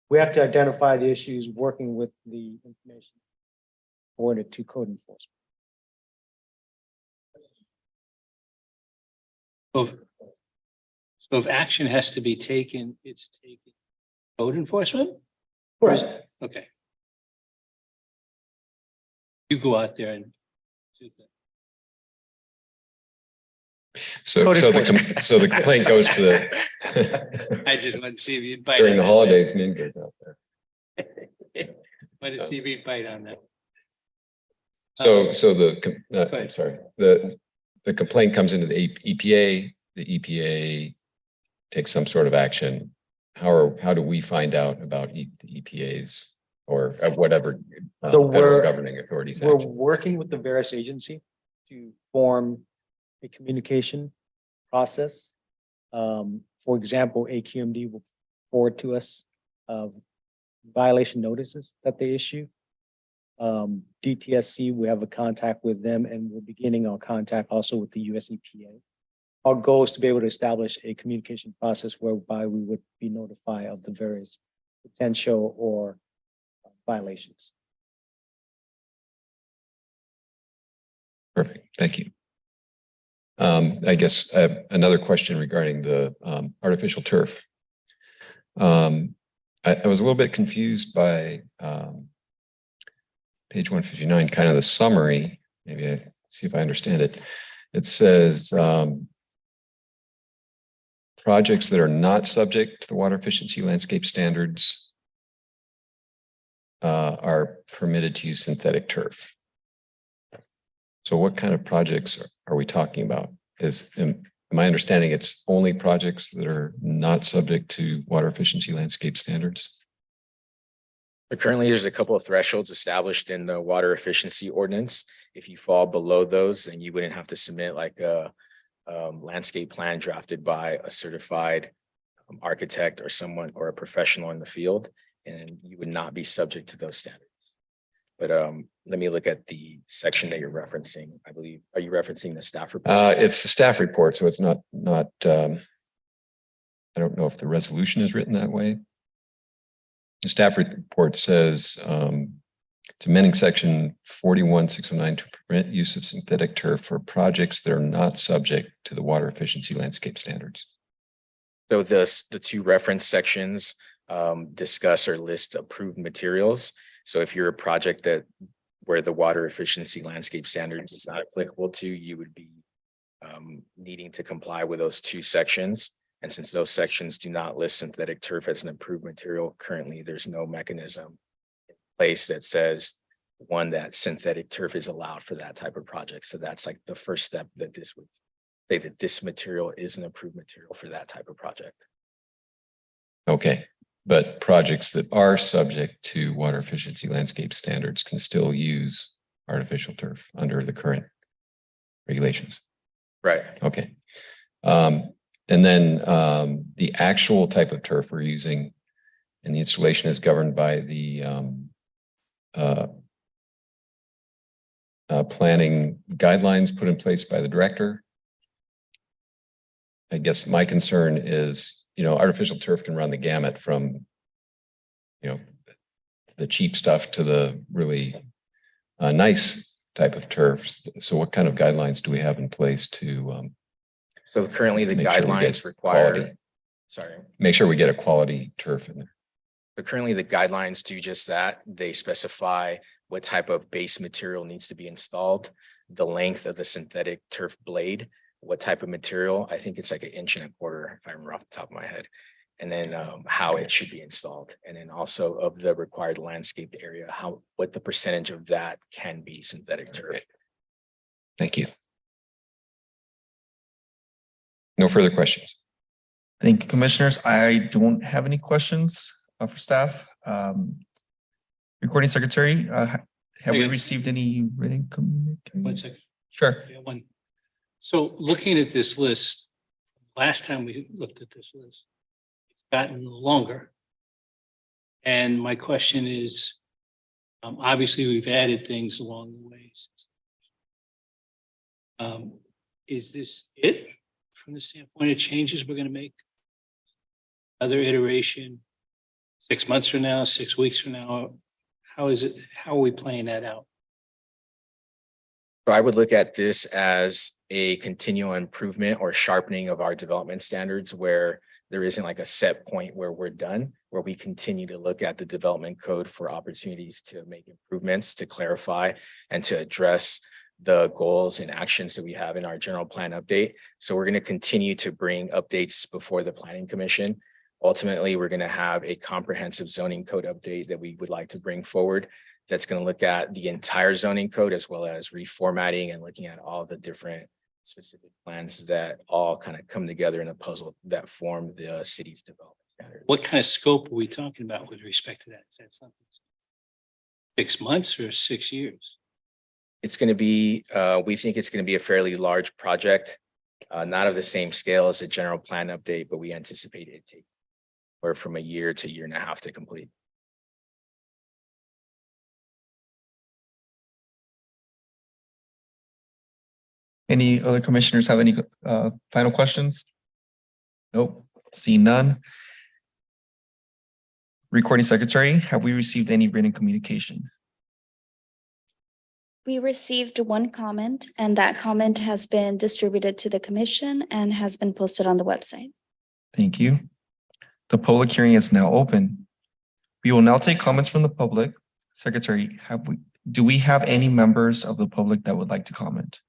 We have to identify the issues, working with the information forwarded to code enforcement. So if action has to be taken, it's taken code enforcement? Or is it- Okay. You go out there and do that. So, Code so the, enforcement. so the complaint goes to the. I just want to see if you'd bite. During on the that. holidays, Min goes out there. Want to see if you'd bite on that. So, I'm ahead. sorry, the complaint comes into the EPA, the EPA takes some sort of action. How do we find out about the EPA's or whatever So federal we're- governing authorities We're action? working with the various agency to form a communication process. For example, AQMD will forward to us violation notices that they issue. DTSC, we have a contact with them, and we're beginning our contact also with the US EPA. Our goal is to be able to establish a communication process whereby we would be notified of the various potential or violations. Perfect, thank you. I guess I have another question regarding the artificial turf. I was a little bit confused by page 159, kind of the summary. Maybe I see if I understand it. It says projects that are not subject to the water efficiency landscape standards are permitted to use synthetic turf. So what kind of projects are we talking about? Am I understanding it's only projects that are not subject to water efficiency landscape standards? But currently, there's a couple of thresholds established in the water efficiency ordinance. If you fall below those, then you wouldn't have to submit like a landscape plan drafted by a certified architect or someone or a professional in the field, and you would not be subject to those standards. But let me look at the section that you're referencing. I believe, are you referencing the staff report? It's the staff report, so it's not. I don't know if the resolution is written that way. The staff report says it's amending section 41-609 to permit use of synthetic turf for projects that are not subject to the water efficiency landscape standards. So the two reference sections discuss or list approved materials. So if you're a project where the water efficiency landscape standards is not applicable to, you would be needing to comply with those two sections. And since those sections do not list synthetic turf as an approved material, currently there's no mechanism in place that says that synthetic turf is allowed for that type of project. So that's like the first step that this would say that this material is an approved material for that type of project. Okay, but projects that are subject to water efficiency landscape standards can still use artificial turf under the current regulations. Right. Okay. And then the actual type of turf we're using and the installation is governed by the planning guidelines put in place by the director. I guess my concern is, artificial turf can run the gamut from, the cheap stuff to the really nice type of turfs. So what kind of guidelines do we have in place to So currently the make sure we guidelines get require, quality, sorry. make sure we get a quality turf in there? So currently the guidelines do just that. They specify what type of base material needs to be installed, the length of the synthetic turf blade, what type of material. I think it's like 1.25 inches, if I remember off the top of my head. And then how it should be installed. And then also of the required landscaped area, what the percentage of that can be synthetic turf. Okay. Thank you. No further questions. Thank you, commissioners. I don't have any questions for staff. Recording secretary, have we Okay. received any written One communication? second. Sure. Yeah, one. So looking at this list, last time we looked at this list, it's gotten longer. And my question is, obviously, we've added things along the way. Is this it from the standpoint of changes we're gonna make? Other iteration, 6 months from now, 6 weeks from now? How is it, how are we playing that out? So I would look at this as a continual improvement or sharpening of our development standards where there isn't like a set point where we're done, where we continue to look at the development code for opportunities to make improvements, to clarify and to address the goals and actions that we have in our general plan update. So we're going to continue to bring updates before the Planning Commission. Ultimately, we're going to have a comprehensive zoning code update that we would like to bring forward. That's going to look at the entire zoning code as well as reformatting and looking at all the different specific plans that all kind of come together in a puzzle that form the city's development standards. What kind of scope are we talking about with respect to that? Is that something 6 months or 6 years? It's going to be, we think it's going to be a fairly large project, not of the same scale as a general plan update, but we anticipate it take or from a year to year and a half to complete. Any other commissioners have any final questions? Nope, see none. Recording secretary, have we received any written communication? We received one comment, and that comment has been distributed to the commission and has been posted on the website. Thank you. The public hearing is now open. We will now take comments from the public. Secretary, do we have any members of the public that would like to comment?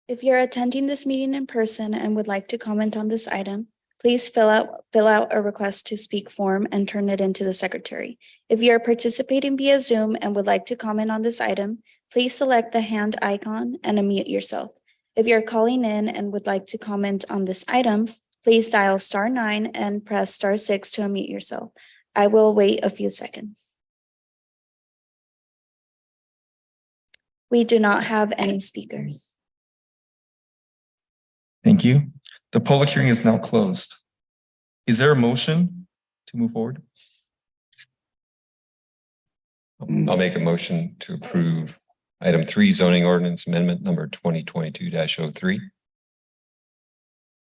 If you're attending this meeting in person and would like to comment on this item, please fill out a request to speak form and turn it into the secretary. If you are participating via Zoom and would like to comment on this item, please select the hand icon and unmute yourself. If you're calling in and would like to comment on this item, please dial *9 and press *6 to unmute yourself. I will wait a few seconds. We do not have any speakers. Thank you. The public hearing is now closed. Is there a motion to move forward? I'll make a motion to approve item 3 zoning ordinance amendment number 2022-03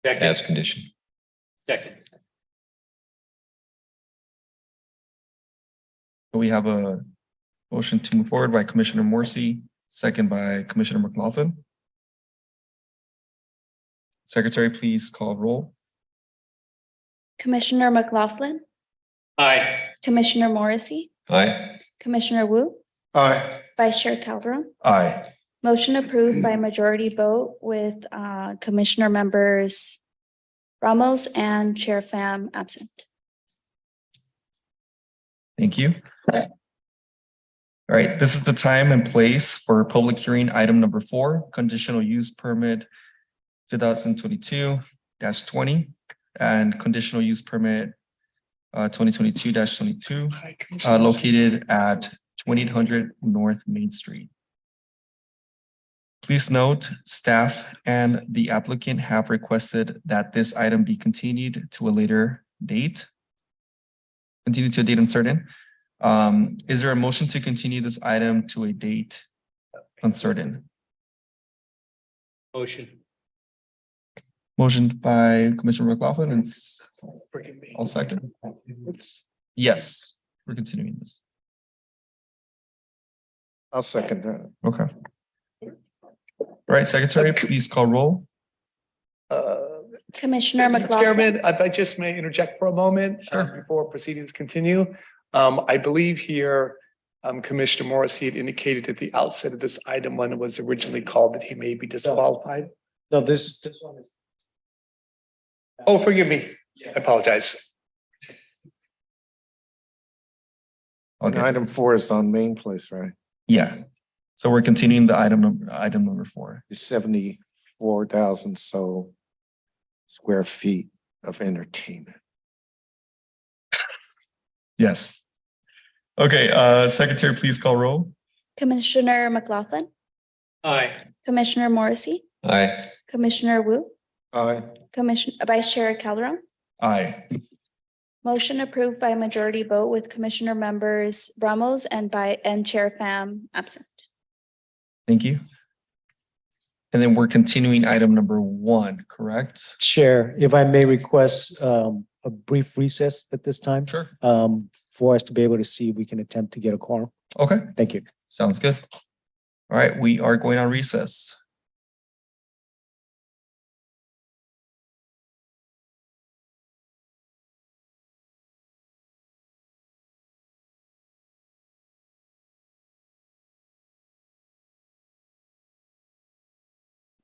as conditioned. Second. We have a motion to move forward by Commissioner Morrissey, second by Commissioner McLaughlin. Secretary, please call roll. Commissioner McLaughlin, Aye. Commissioner Morrissey, Aye. Commissioner Wu, Aye. Vice Chair Calderon. Aye. Motion approved by majority vote with Commissioner members Ramos and Chair Pham absent. Thank you. All right, this is the time and place for public hearing item number 4, conditional use permit 2022-20 and conditional use permit 2022-22 located at 2800 North Main Street. Please note, staff and the applicant have requested that this item be continued to a later date. Continue to a date uncertain. Is there a motion to continue this item to a date uncertain? Motion. Motion by Commissioner McLaughlin and I'll second. Yes, we're continuing this. I'll second that. Okay. All right, Secretary, please call roll. Commissioner McLaughlin. Chairman, if I just may interject for a moment Sure. before proceedings continue. I believe here Commissioner Morrissey had indicated at the outset of this item when it was originally called that he may be disqualified. No, this one is. Oh, forgive me. I apologize. And Okay, item 4 is on main place, right? yeah. So we're continuing the item number 4. It's 74,000 square feet. of entertainment. Yes. Okay, Secretary, please call roll. Commissioner McLaughlin, Aye. Commissioner Morrissey, Aye. Commissioner Wu, Aye. Vice Chair Calderon. Aye. Motion approved by majority vote with Commissioner members Ramos and Chair Pham absent. Thank you. And then we're continuing item number 1, correct? Chair, if I may request a brief recess at this time, Sure. for us to be able to see if we can attempt to get a quorum. Okay, Thank you. sounds good. All right, we are going on recess.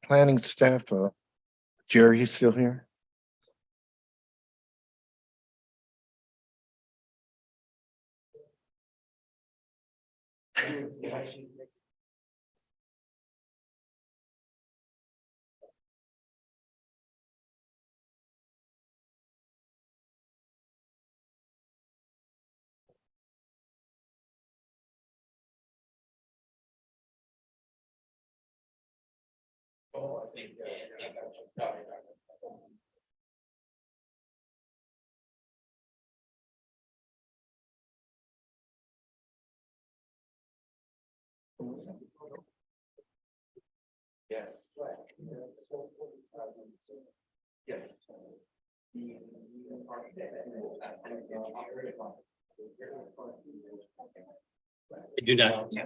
Planning staff, Jerry, you still here? Yes. Yes. I do not. Yeah.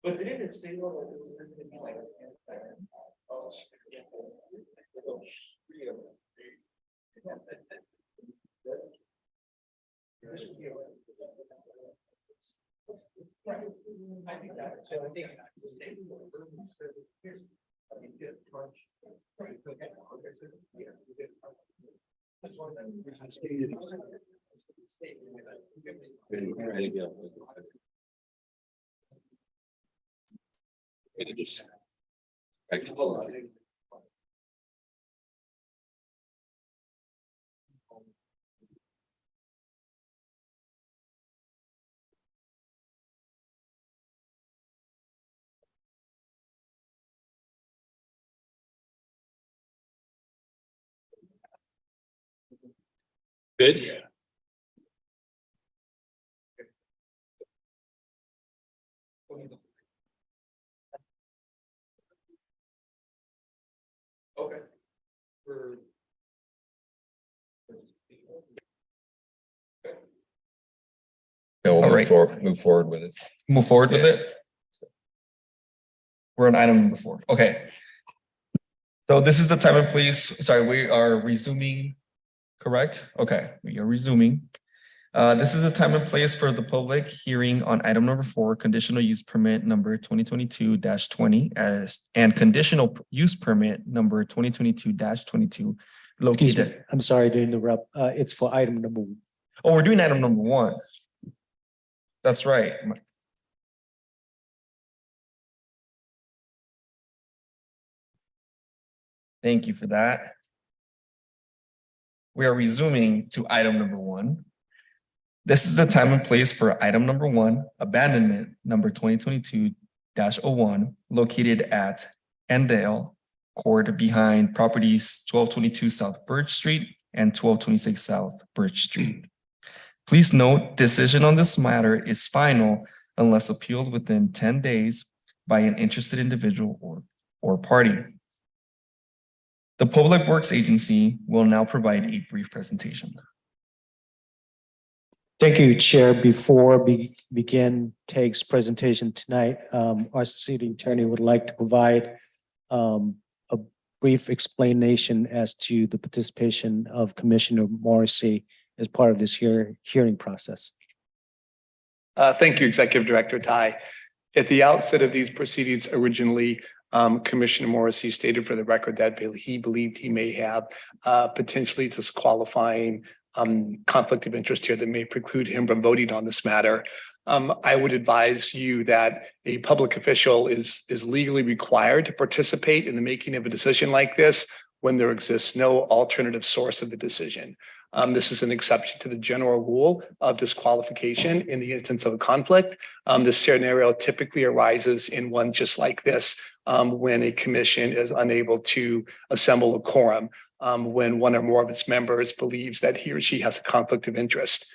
But didn't it say what it was going to be like? Good. Okay. Yeah, we'll All right. move forward with it. Move forward with it. We're on item number 4. Okay. So this is the time and place. Sorry, we are resuming, correct? Okay, we are resuming. This is the time and place for the public hearing on item number 4, conditional use permit number 2022-20 and conditional use permit number 2022-22 Excuse me, located. I'm sorry to interrupt. It's for item number. Oh, we're doing item number 1. That's right. Thank you for that. We are resuming to item number 1. This is the time and place for item number 1, abandonment number 2022-01, located at Endale Court behind properties 1222 South Birch Street and 1226 South Birch Street. Please note, decision on this matter is final unless appealed within 10 days by an interested individual or party. The Public Works Agency will now provide a brief presentation. Thank you, Chair. Before we begin Take's presentation tonight, our city attorney would like to provide brief explanation as to the participation of Commissioner Morrissey as part of this hearing process. Thank you, Executive Director Tai. At the outset of these proceedings, originally, Commissioner Morrissey stated for the record that he believed he may have potentially disqualifying conflict of interest here that may preclude him from voting on this matter. I would advise you that a public official is legally required to participate in the making of a decision like this when there exists no alternative source of the decision. This is an exception to the general rule of disqualification in the instance of a conflict. This scenario typically arises in one just like this, when a commission is unable to assemble a quorum, when one or more of its members believes that he or she has a conflict of interest.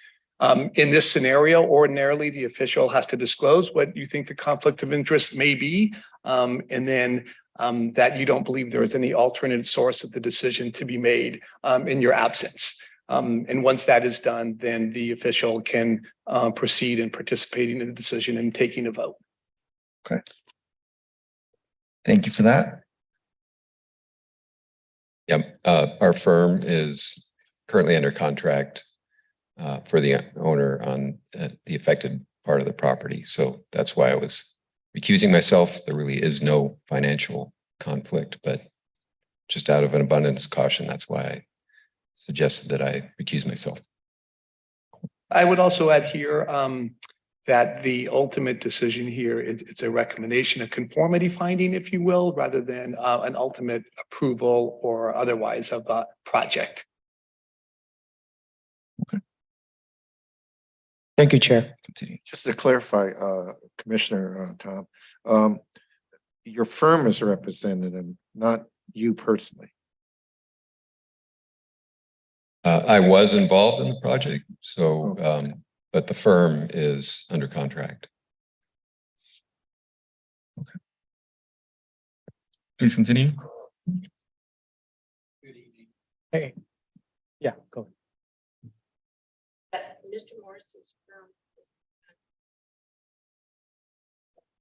In this scenario, ordinarily, the official has to disclose what you think the conflict of interest may be, and then that you don't believe there is any alternate source of the decision to be made in your absence. And once that is done, then the official can proceed in participating in the decision and taking a vote. Okay. Thank you for that. Yep, our firm is currently under contract for the owner on the affected part of the property. So that's why I was recusing myself. There really is no financial conflict, but just out of an abundance of caution, that's why I suggested that I recuse myself. I would also add here that the ultimate decision here, it's a recommendation, a conformity finding, if you will, rather than an ultimate approval or otherwise of a project. Thank you, Chair. Continue. Just to clarify, Commissioner Tom, your firm is represented and not you personally. I was involved in the project, so but the firm is under contract. Okay. Please continue. Hey, yeah, go. Mr. Morris's firm.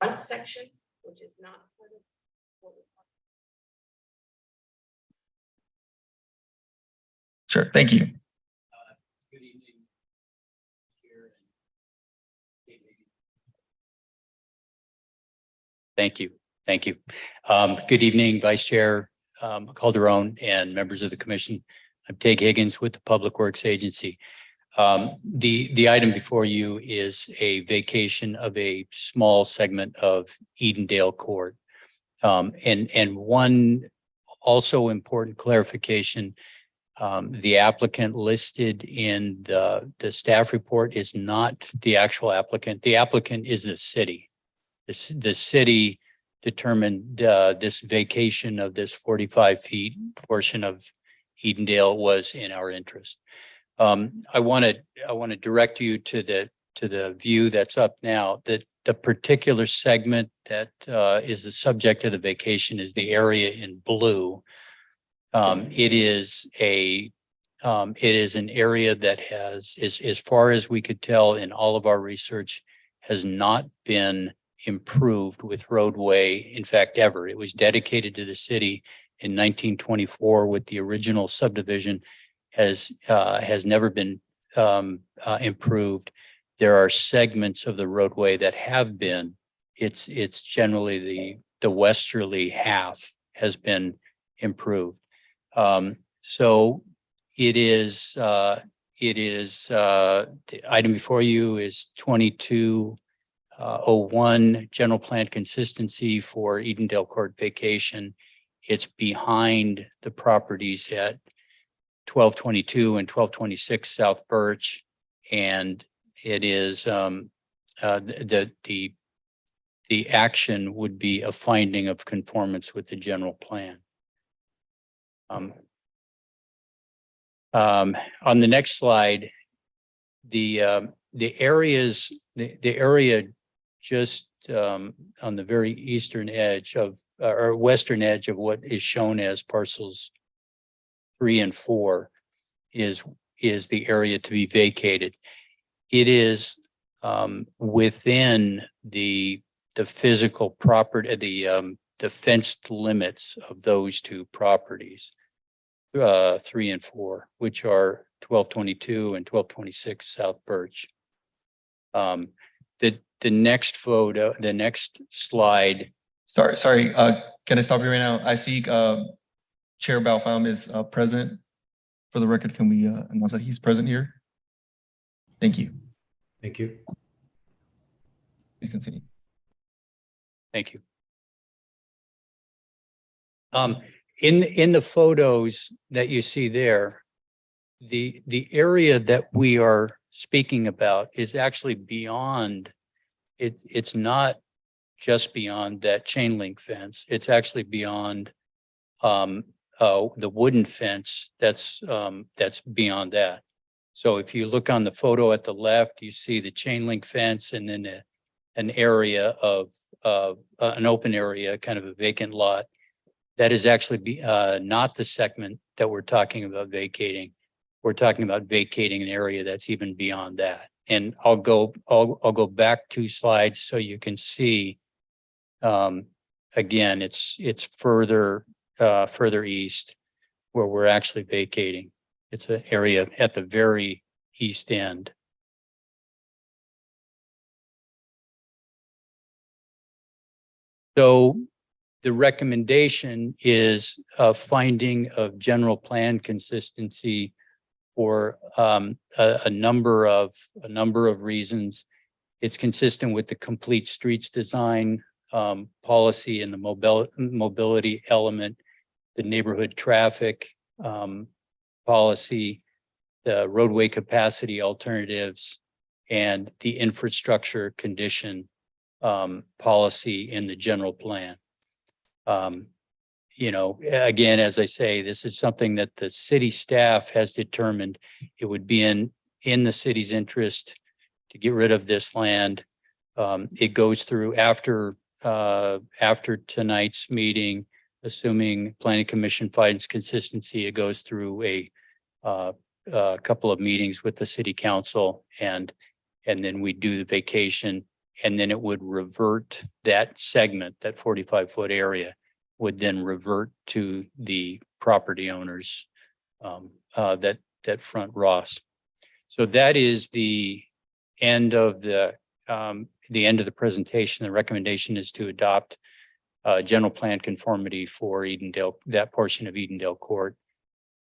One section, which is not part of what we're talking Sure. Thank you. Good evening. Thank you. Thank you. Good evening, Vice Chair Calderon and members of the commission. I'm Tig Higgins with the Public Works Agency. The item before you is a vacation of a small segment of Edendale Court. And one also important clarification, the applicant listed in the staff report is not the actual applicant. The applicant is the city. The city determined this vacation of this 45 feet portion of Edendale was in our interest. I want to direct you to the view that's up now, that the particular segment that is the subject of the vacation is the area in blue. It is an area that has, as far as we could tell in all of our research, has not been improved with roadway, in fact, ever. It was dedicated to the city in 1924 with the original subdivision, has never been improved. There are segments of the roadway that have been. It's generally the westerly half has been improved. So it is the item before you is 2201 general plan consistency for Edendale Court vacation. It's behind the properties at 1222 and 1226 South Birch, and it is the action would be a finding of conformance with the general plan. On the next slide, the area just on the very eastern edge of or western edge of what is shown as parcels 3 and 4 is the area to be vacated. It is within the physical property, the fenced limits of those two properties, 3 and 4, which are 1222 and 1226 South Birch. The next photo, the next slide. Sorry, can I stop you right now? I see, Chair Balfam is, present. For the record, can we, announce that he's present here? Thank you. Thank you. Please continue. Thank you. In the photos that you see there, the area that we are speaking about is actually beyond, it's not just beyond that chain link fence. It's actually beyond the wooden fence that's beyond that. So if you look on the photo at the left, you see the chain link fence and then an area of an open area, kind of a vacant lot. That is actually not the segment that we're talking about vacating. We're talking about vacating an area that's even beyond that. And I'll go back 2 slides so you can see. Again, it's further east where we're actually vacating. It's an area at the very east end. So the recommendation is a finding of general plan consistency for a number of reasons. It's consistent with the complete streets design policy and the mobility element, the neighborhood traffic policy, the roadway capacity alternatives, and the infrastructure condition policy in the general plan. You know, again, as I say, this is something that the city staff has determined it would be in the city's interest to get rid of this land. It goes through after tonight's meeting, assuming planning commission finds consistency, it goes through a couple of meetings with the city council, and then we do the vacation, and then it would revert that segment, that 45-foot area would then revert to the property owners, that front Ross. So that is the end of the presentation. The recommendation is to adopt general plan conformity for Edendale, that portion of Edendale Court.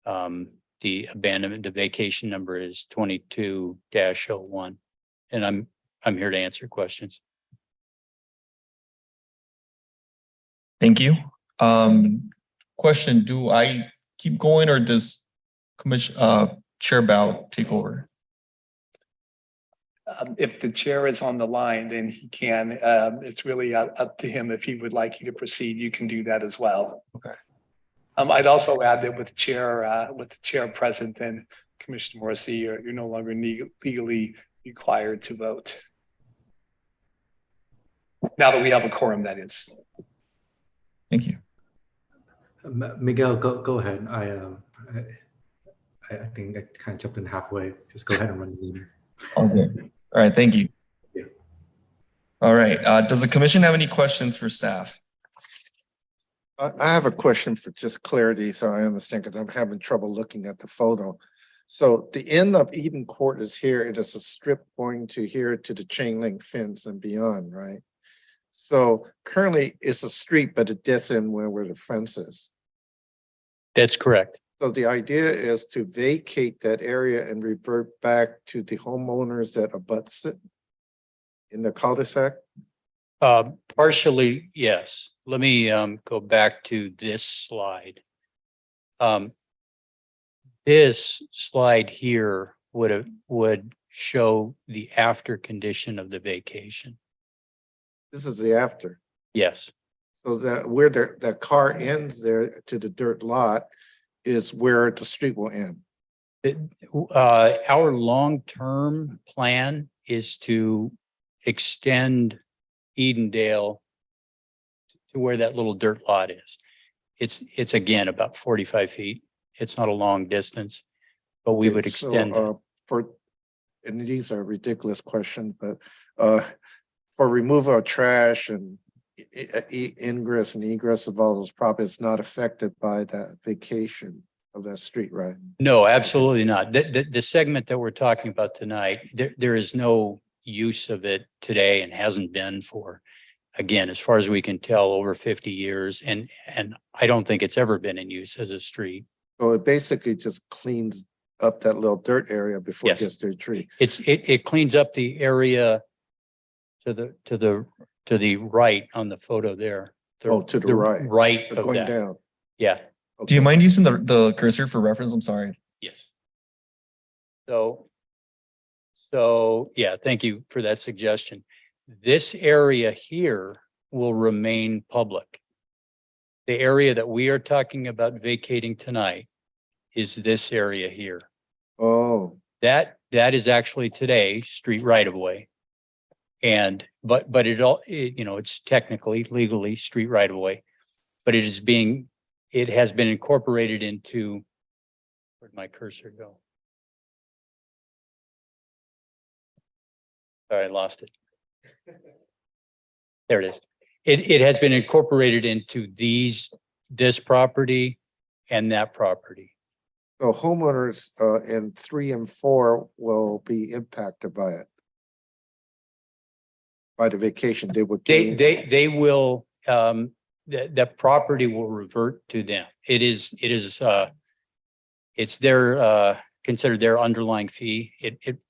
The abandonment, the vacation number is 22-01. And I'm here to answer questions. Thank you. Question, do I keep going or does Chair Bao take over? If the chair is on the line, then he can. It's really up to him. If he would like you to proceed, you can do that as well. Okay. I'd also add that with the chair present, then Commissioner Morrissey, you're no longer legally required to vote. Now that we have a quorum, that is. Thank you. Miguel, go ahead. I think I kind of jumped in halfway. Just go ahead and run the meeting. Okay. All right. Thank you. Yeah. All right. Does the commission have any questions for staff? I have a question for just clarity, so I understand, because I'm having trouble looking at the photo. So the end of Eden Court is here. It is a strip going to here to the chain link fence and beyond, right? So currently it's a street, but it dead end where the fence is. That's correct. So the idea is to vacate that area and revert back to the homeowners that abuts it in the cul-de-sac? Partially, yes. Let me go back to this slide. This slide here would show the after condition of the vacation. This is the after. Yes. So that where the car ends there to the dirt lot is where the street will end. Our long-term plan is to extend Edendale to where that little dirt lot is. It's again about 45 feet. It's not a long distance, but we would extend it. And these are ridiculous questions, but for removal of trash and ingress and egress of all those properties not affected by that vacation of that street, right? No, absolutely not. The segment that we're talking about tonight, there is no use of it today and hasn't been for, again, as far as we can tell, over 50 years. And I don't think it's ever been in use as a street. So it basically just cleans up that little dirt area before it Yes. gets to a tree. It cleans up the area to the right on the photo there. Oh, to the right. Right of Going that. down. Yeah, Do you Okay. mind using the cursor for reference? I'm sorry. yes. So yeah, thank you for that suggestion. This area here will remain public. The area that we are talking about vacating tonight is this area here. Oh, That is actually today street right of way. And but it's technically legally street right of way, but it has been incorporated into, where'd my cursor go? Sorry, I lost it. There it is. It has been incorporated into this property and that property. so homeowners in 3 and 4 will be impacted by it. By the vacation, they would gain. They will, that property will revert to them. It's their, considered their underlying fee.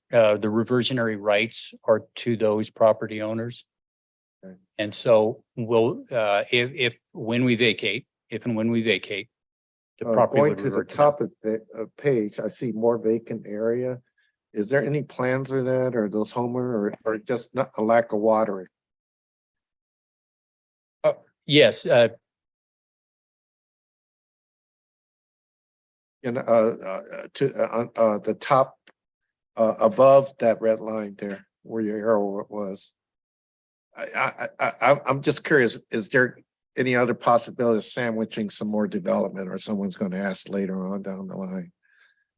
The reversionary rights are to those property owners. Okay. And so we'll, if and when we vacate, the property Going would to the revert to them. top of the page, I see more vacant area. Is there any plans for that or those homeowners or just not a lack of watering? Yes, To the top above that red line there where your arrow was. I'm just curious, is there any other possibility of sandwiching some more development or someone's going to ask later on down the line?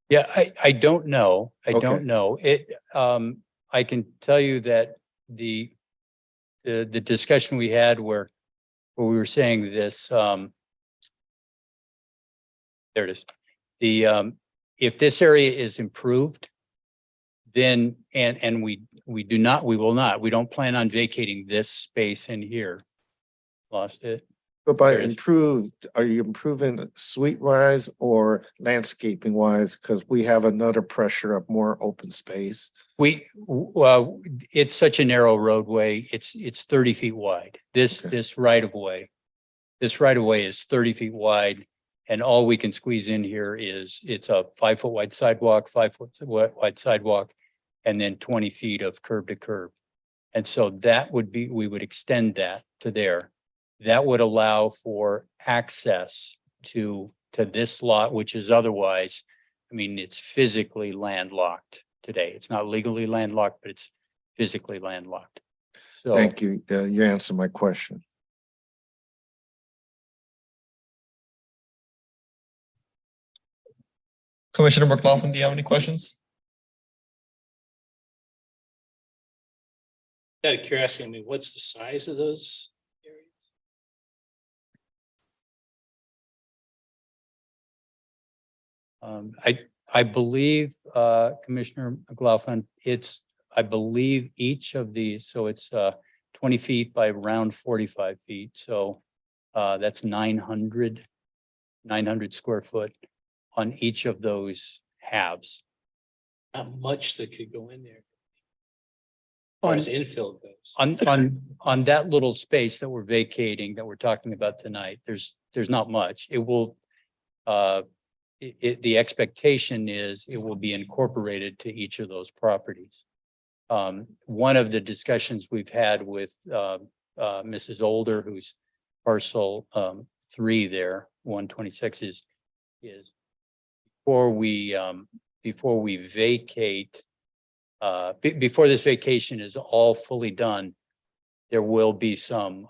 yeah, I don't know. I Okay. don't know. I can tell you that the discussion we had where we were saying this, there it is. If this area is improved, then, and we don't plan on vacating this space in here. Lost it. But by There it is. improved, are you improving suite wise or landscaping wise? Because we have another pressure of more open space. Well, it's such a narrow roadway. It's 30 feet wide. Okay. This right of way is 30 feet wide. And all we can squeeze in here is it's a 5 foot wide sidewalk, 5 foot wide sidewalk, and then 20 feet of curb to curb. And so we would extend that to there. That would allow for access to this lot, which is otherwise, I mean, it's physically landlocked today. It's not legally landlocked, but it's physically landlocked. So Thank you. You answered my question. Commissioner McLaughlin, do you have any questions? Out of curiosity, I mean, what's the size of those areas? I believe, Commissioner McLaughlin, I believe each of these, so it's 20 feet by around 45 feet. So that's 900 square foot on each of those halves. Not much that could go in there. As far as infill goes. On that little space that we're vacating, that we're talking about tonight, there's not much. It will, the expectation is it will be incorporated to each of those properties. One of the discussions we've had with Mrs. Older, who's parcel 3 there, 126 is before we vacate, before this vacation is all fully done, there will be some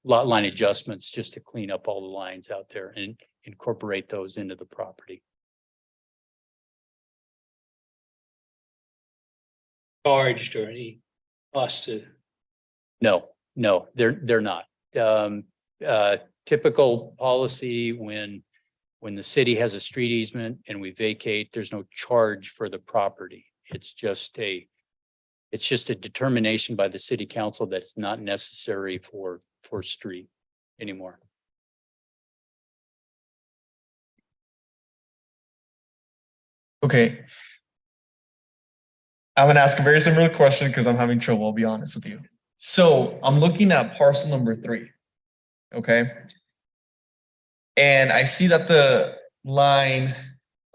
lot line adjustments just to clean up all the lines out there and incorporate those into the property. Charged or any cost to, No, No, they're not. Typical policy when the city has a street easement and we vacate, there's no charge for the property. It's just a determination by the city council that it's not necessary for street anymore. Okay. I'm gonna ask a very similar question because I'm having trouble, I'll be honest with you. So I'm looking at parcel number 3. Okay. And I see that the line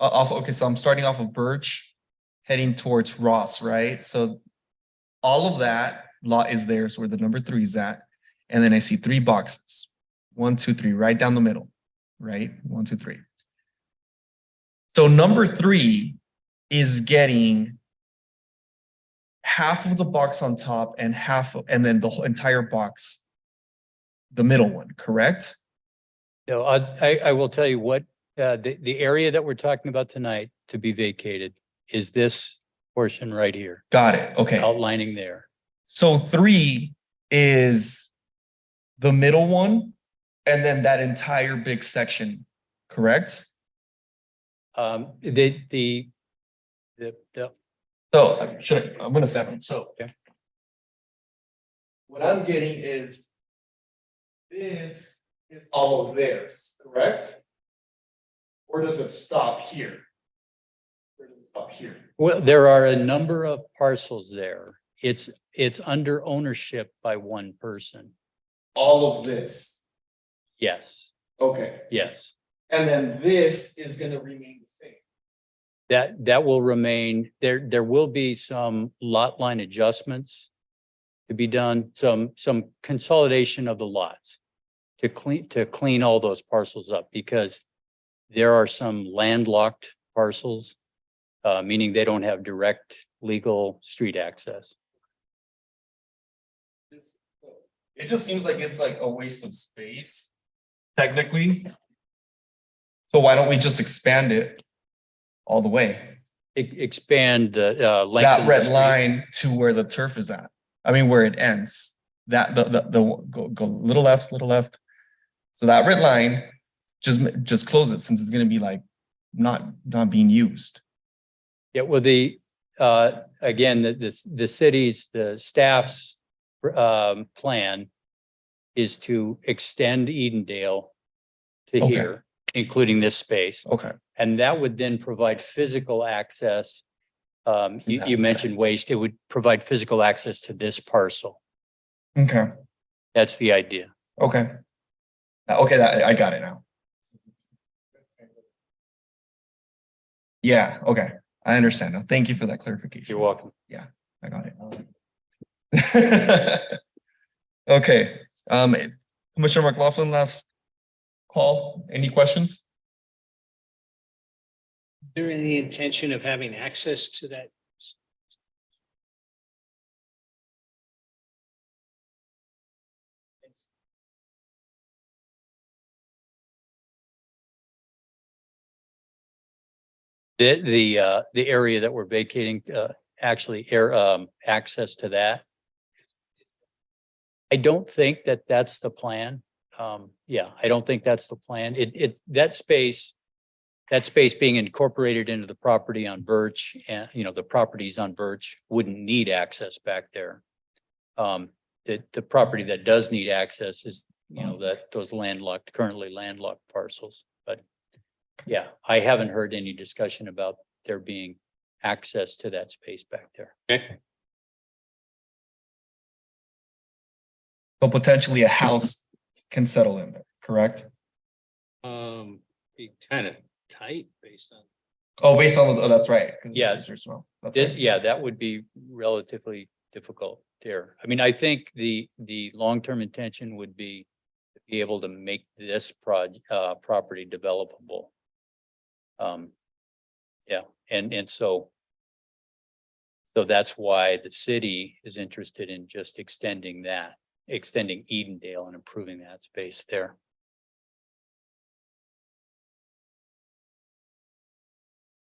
okay, so I'm starting off of Birch, heading towards Ross, right? So all of that lot is there, so where the number 3 is at. And then I see 3 boxes. 1, 2, 3, right down the middle, right? 1, 2, 3. So number 3 is getting half of the box on top and and then the whole entire box, the middle one, correct? No, I will tell you what, the area that we're talking about tonight to be vacated is this portion right here, Got it. Okay. outlining there. So 3 is the middle one and then that entire big section, correct? The So I'm gonna step in. So Okay. what I'm getting is this is all of theirs, correct? Or does it stop here? Or does it stop here? Well, there are a number of parcels there. It's under ownership by one person. All of this. Yes, Okay. yes. And then this is gonna remain the same. That will remain. There will be some lot line adjustments to be done, some consolidation of the lots to clean all those parcels up, because there are some landlocked parcels, meaning they don't have direct legal street access. It just seems like it's like a waste of space, technically. So why don't we just expand it all the way? Expand the length. That of the red street. line to where the turf is at. I mean, where it ends. That go little left. So that red line, just close it since it's gonna be like not being used. Yeah, well, again, the city's, the staff's plan is to extend Edendale to Okay. here, including this space. Okay. And that would then provide physical access. You That's mentioned waste, it would provide physical access to this parcel. Okay. That's the idea. Okay. Okay, I got it now. Yeah, okay. I understand now. Thank you for that clarification. You're welcome. I got it. Okay, Commissioner McLaughlin, last call. Any questions? Is there any intention of having access to that? The area that we're vacating, actually access to that. I don't think that that's the plan. Yeah, I don't think that's the plan. That space being incorporated into the property on Birch, and, the properties on Birch wouldn't need access back there. The property that does need access is, those currently landlocked parcels. But yeah, I haven't heard any discussion about there being access to that space back there. Okay. So potentially a house can settle in there, correct? Be kind of tight based on. Oh, based on, that's right. 'Cause Yeah. it's as well. That's right. Yeah, that would be relatively difficult there. I mean, I think the long-term intention would be to be able to make this property developable. Yeah, and so that's why the city is interested in just extending Edendale and improving that space there.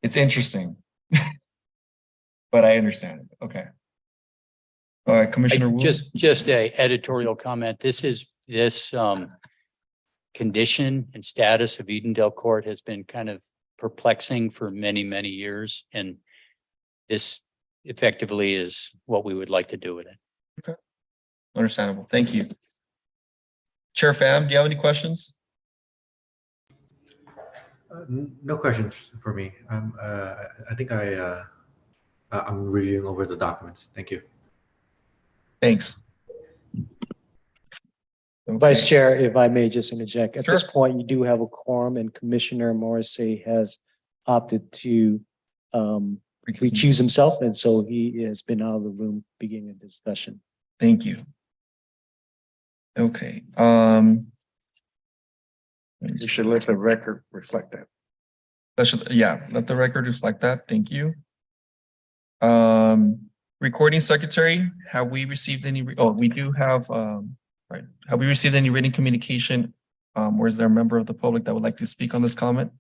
It's interesting. But I understand it. Okay. All right, Commissioner Wu. Just a editorial comment. This condition and status of Edendale Court has been kind of perplexing for many, many years. And this effectively is what we would like to do with it. Understandable. Thank you. Chair Pham, do you have any questions? No questions for me. I think I'm reviewing over the documents. Thank you. Thanks. Vice Okay. Chair, if I may just interject, at this Sure. point, you do have a quorum and Commissioner Morrissey has opted to recuse himself. And so he has been out of the room beginning the discussion. Thank you. Okay, You should let the record reflect that. let the record reflect that. Thank you. Recording secretary, have we received any, we do have, right. Have we received any written communication? Or is there a member of the public that would like to speak on this comment?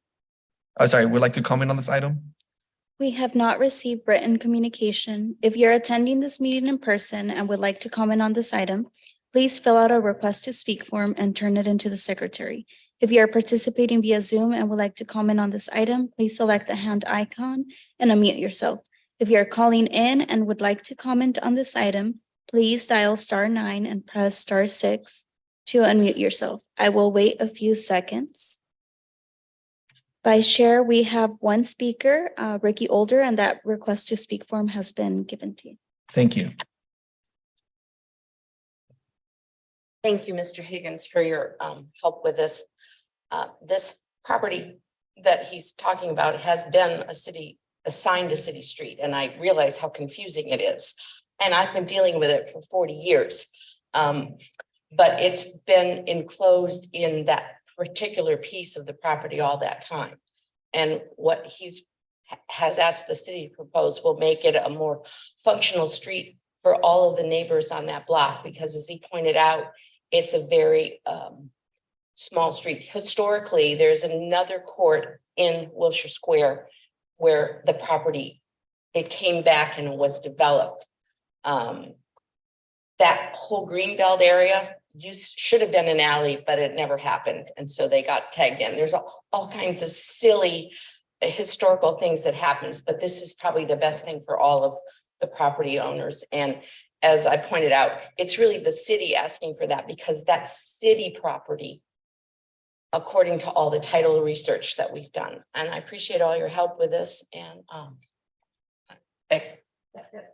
Would like to comment on this item? We have not received written communication. If you're attending this meeting in person and would like to comment on this item, please fill out a request to speak form and turn it into the secretary. If you are participating via Zoom and would like to comment on this item, please select the hand icon and unmute yourself. If you are calling in and would like to comment on this item, please dial *9 and press *6 to unmute yourself. I will wait a few seconds. Vice Chair, we have one speaker, Ricky Older, and that request to speak form has been given to you. Thank you. Thank you, Mr. Higgins, for your help with this. This property that he's talking about has been assigned a city street, and I realize how confusing it is. And I've been dealing with it for 40 years. But it's been enclosed in that particular piece of the property all that time. And what has asked the city to propose will make it a more functional street for all of the neighbors on that block, because as he pointed out, it's a very small street. Historically, there's another court in Wilshire Square where the property, it came back and was developed. That whole Greenbelt area should have been an alley, but it never happened. And so they got tagged in. There's all kinds of silly historical things that happens, but this is probably the best thing for all of the property owners. And as I pointed out, it's really the city asking for that, because that city property, according to all the title research that we've done. And I appreciate all your help with this. And that's it.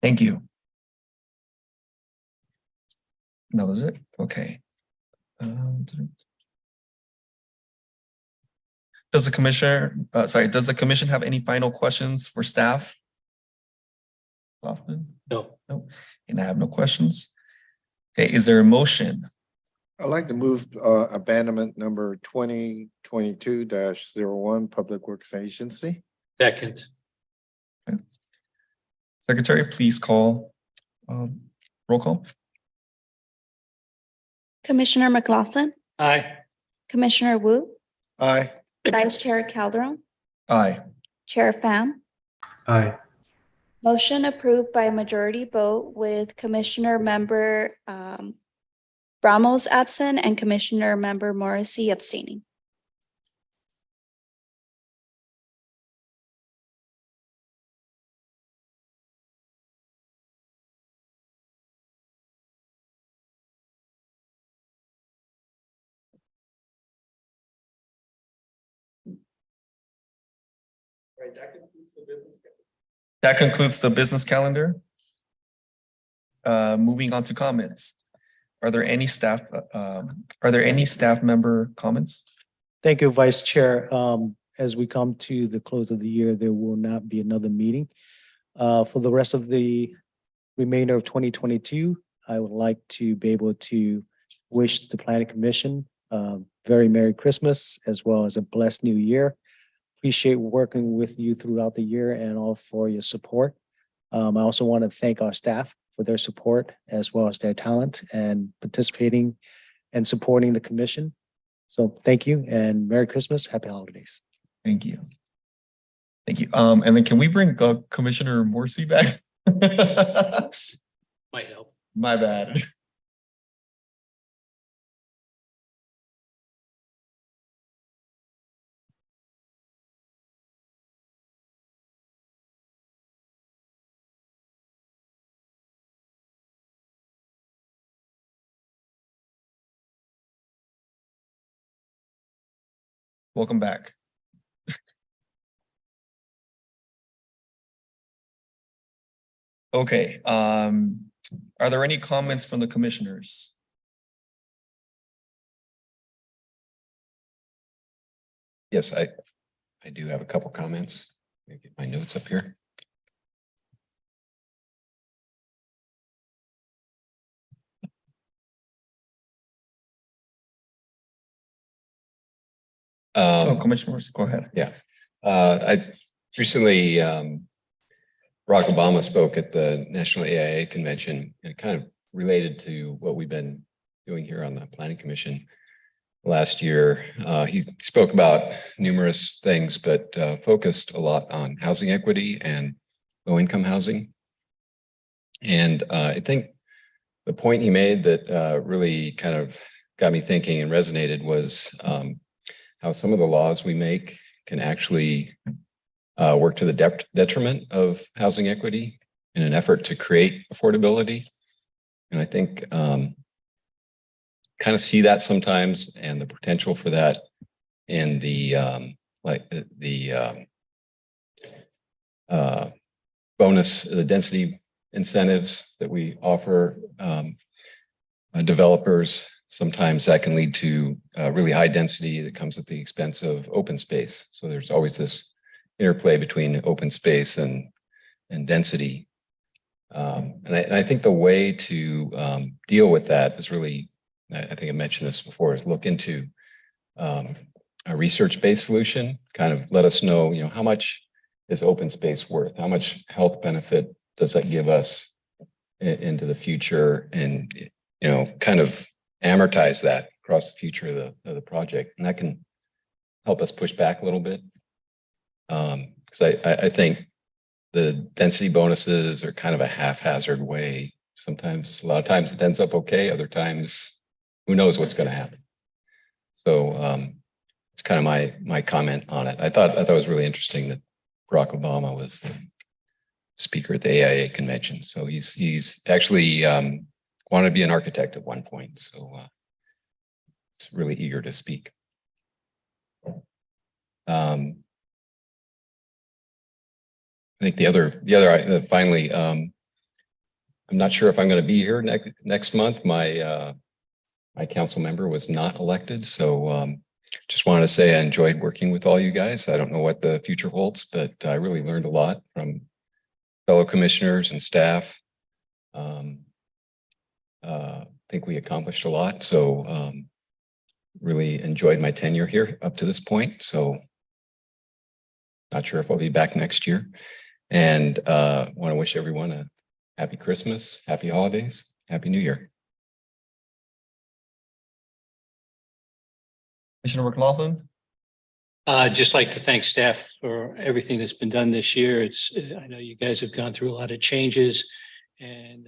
Thank you. That was it? Okay. Does the does the commission have any final questions for staff? Laughlin? No. No, and I have no questions. Okay, is there a motion? I'd like to move abandonment number 2022-01, Public Works Agency. Second. Secretary, please call roll call. Commissioner McLaughlin, Aye. Commissioner Wu, Aye. Vice Chair Calderon, Aye. Chair Pham. Aye. Motion approved by a majority vote with Commissioner Member Ramos absent and Commissioner Member Morrissey abstaining. That concludes the business calendar. Moving on to comments. Are there any staff member comments? Thank you, Vice Chair. As we come to the close of the year, there will not be another meeting. For the rest of the remainder of 2022, I would like to be able to wish the Planning Commission very Merry Christmas, as well as a blessed new year. Appreciate working with you throughout the year and all for your support. I also want to thank our staff for their support, as well as their talent and participating and supporting the commission. So thank you and Merry Christmas, Happy Holidays. Thank you. Thank you. And then can we bring Commissioner Morrissey back? Might help. My bad. Welcome back. Okay, are there any comments from the commissioners? Yes, I do have a couple comments. Let me get my notes up here. Oh, commissioners, go ahead. Yeah, I recently, Barack Obama spoke at the National AIA Convention, and it kind of related to what we've been doing here on the Planning Commission last year. He spoke about numerous things, but focused a lot on housing equity and low-income housing. And I think the point he made that really kind of got me thinking and resonated was how some of the laws we make can actually work to the detriment of housing equity in an effort to create affordability. And I think kind of see that sometimes, and the potential for that in the bonus, the density incentives that we offer developers. Sometimes that can lead to really high density that comes at the expense of open space. So there's always this interplay between open space and density. And I think the way to deal with that is really, I think I mentioned this before, is look into a research-based solution. Kind of let us know, how much is open space worth? How much health benefit does that give us into the future? And, kind of amortize that across the future of the project. And that can help us push back a little bit. Because I think the density bonuses are kind of a haphazard way. Sometimes, a lot of times it ends up okay. Other times, who knows what's going to happen. So it's kind of my comment on it. I thought it was really interesting that Barack Obama was the speaker at the AIA convention. So he's actually wanted to be an architect at one point. So it's really eager to speak. I think the other finally, I'm not sure if I'm going to be here next month. My council member was not elected, so just wanted to say I enjoyed working with all you guys. I don't know what the future holds, but I really learned a lot from fellow commissioners and staff. I think we accomplished a lot, so really enjoyed my tenure here up to this point. So not sure if I'll be back next year. And want to wish everyone a happy Christmas, happy holidays, happy New Year. Commissioner McLaughlin? Just like to thank staff for everything that's been done this year. I know you guys have gone through a lot of changes and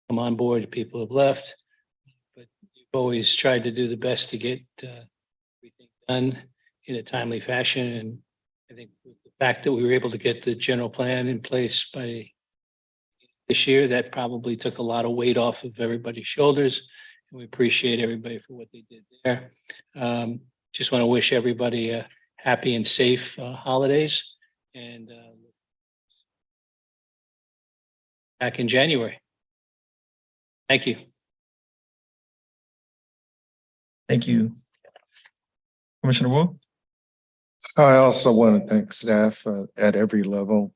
come on board, people have left, but you've always tried to do the best to get everything done in a timely fashion. And I think with the fact that we were able to get the general plan in place by this year, that probably took a lot of weight off of everybody's shoulders. And we appreciate everybody for what they did there. Just want to wish everybody a happy and safe holidays, and back in January. Thank you. Thank you. Commissioner Wu? I also want to thank staff at every level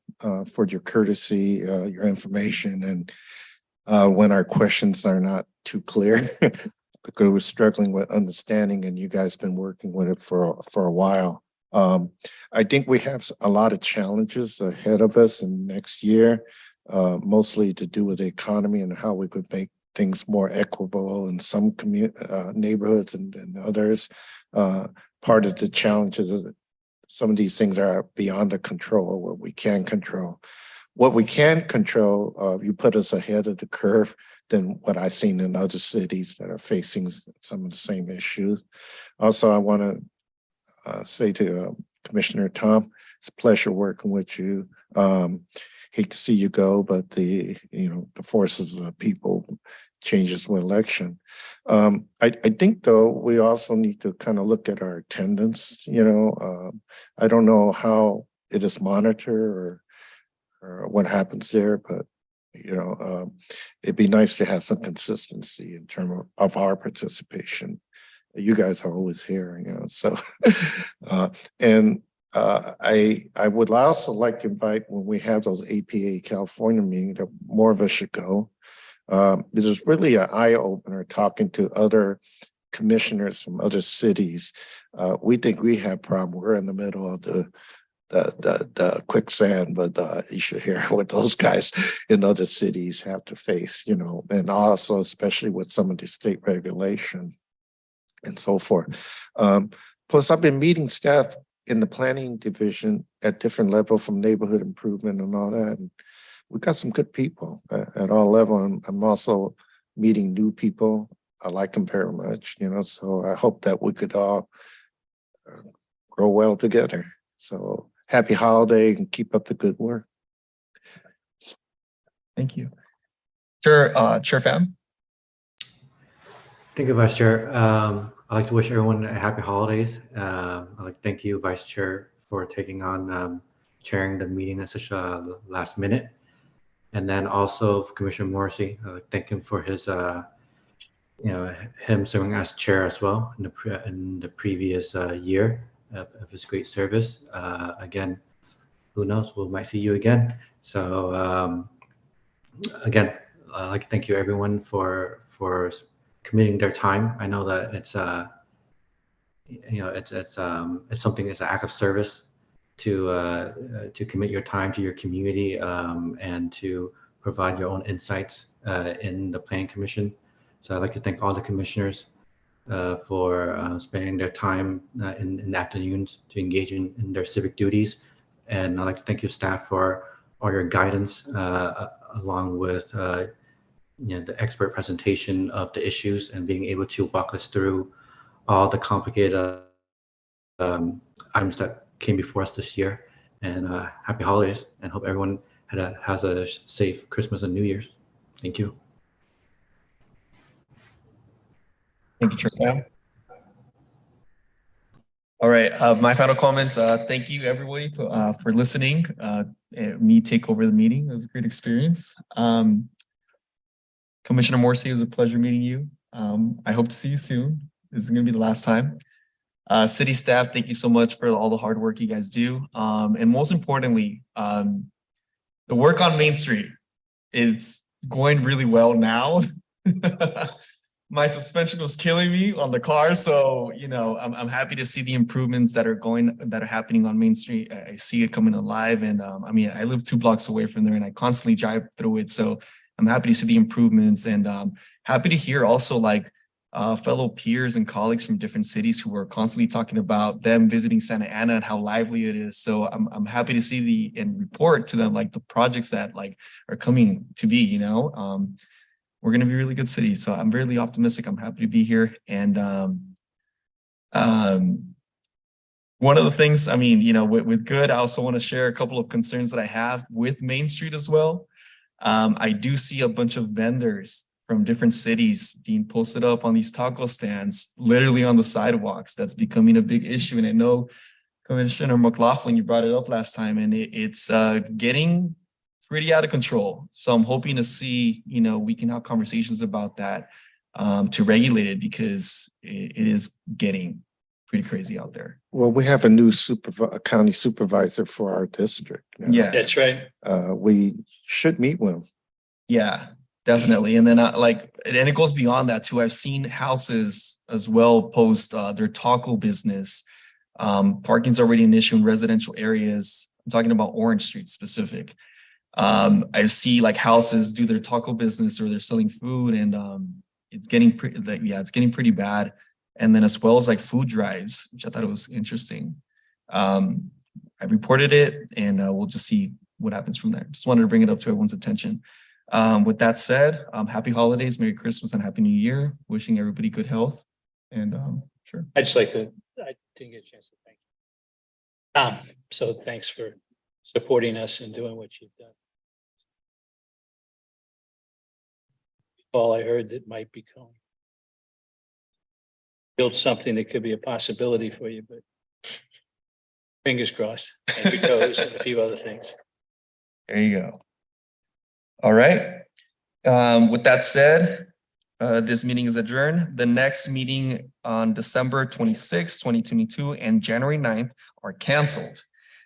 for your courtesy, your information, and when our questions are not too clear, because we're struggling with understanding, and you guys been working with it for a while. I think we have a lot of challenges ahead of us in next year, mostly to do with the economy and how we could make things more equitable in some neighborhoods and others. Part of the challenges is that some of these things are beyond the control, what we can control. What we can control, you put us ahead of the curve than what I've seen in other cities that are facing some of the same issues. Also, I want to say to Commissioner Tom, it's a pleasure working with you. Hate to see you go, but the forces of the people changes with election. I think though, we also need to kind of look at our attendance, I don't know how it is monitored or what happens there, but it'd be nice to have some consistency in terms of our participation. You guys are always here, so and I would also like to invite when we have those APA California meetings, that more of us should go. It is really an eye opener talking to other commissioners from other cities. We think we have problem. We're in the middle of the quicksand, but you should hear what those guys in other cities have to face, and also especially with some of the state regulation and so forth. Plus, I've been meeting staff in the planning division at different levels, from neighborhood improvement and all that. And we got some good people at all levels. I'm also meeting new people. I like them very much, so I hope that we could all grow well together. So happy holiday and keep up the good work. Thank you. Chair Pham. Thank you, Vice Chair. I'd like to wish everyone a happy holidays. I'd like to thank you, Vice Chair, for taking on chairing the meeting at such a last minute. And then also Commissioner Morrissey, thank him for his, him serving as chair as well in the previous year of his great service. Again, who knows, we might see you again. So again, I'd like to thank you everyone for committing their time. I know that it's it's something, it's an act of service to commit your time to your community and to provide your own insights in the Planning Commission. So I'd like to thank all the commissioners for spending their time in the afternoons to engage in their civic duties. And I'd like to thank your staff for all your guidance along with the expert presentation of the issues and being able to walk us through all the complicated items that came before us this year. And happy holidays, and hope everyone has a safe Christmas and New Year's. Thank you. Thank you, Chair Pham. All right, my final comments. Thank you everybody for listening. Me take over the meeting. It was a great experience. Commissioner Morrissey, it was a pleasure meeting you. I hope to see you soon. This is going to be the last time. City staff, thank you so much for all the hard work you guys do. And most importantly, the work on Main Street, it's going really well now. My suspension was killing me on the car. So, I'm happy to see the improvements that are happening on Main Street. I see it coming alive. And I live 2 blocks away from there and I constantly drive through it. So I'm happy to see the improvements, and happy to hear also fellow peers and colleagues from different cities who are constantly talking about them visiting Santa Ana and how lively it is. So I'm happy to see and report to them the projects that are coming to be, we're going to be a really good city. So I'm really optimistic. I'm happy to be here. And one of the things, with good, I also want to share a couple of concerns that I have with Main Street as well. I do see a bunch of vendors from different cities being posted up on these taco stands, literally on the sidewalks. That's becoming a big issue. And I know Commissioner McLaughlin, you brought it up last time, and it's getting pretty out of control. So I'm hoping to see, we can have conversations about that to regulate it, because it is getting pretty crazy out there. Well, we have a new county supervisor for our district now. Yeah, That's right. We should meet with him. yeah, definitely. And then and it goes beyond that too. I've seen houses as well post their taco business. Parking's already an issue in residential areas. I'm talking about Orange Street specific. I see houses do their taco business, or they're selling food, and it's getting pretty bad. And then as well as food drives, which I thought it was interesting. I reported it, and we'll just see what happens from there. Just wanted to bring it up to everyone's attention. With that said, happy holidays, Merry Christmas and Happy New Year. Wishing everybody good health. And sure. I'd just like to, I didn't get a chance to thank you. So thanks for supporting us and doing what you've done. All I heard that might become build something that could be a possibility for you, but fingers crossed, and your toes and a few other things. There you go. All right. With that said, this meeting is adjourned. The next meeting on December 26, 2022 and January 9th are canceled.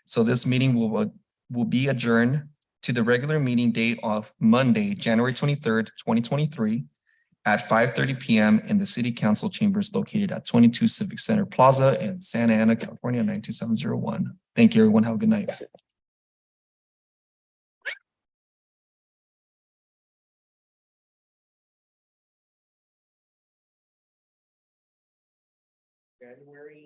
So this meeting will be adjourned to the regular meeting date of Monday, January 23rd, 2023 at 5:30 p.m. in the City Council chambers located at 22 Civic Center Plaza in Santa Ana, California, 92701. Thank you, everyone. Have a good night. January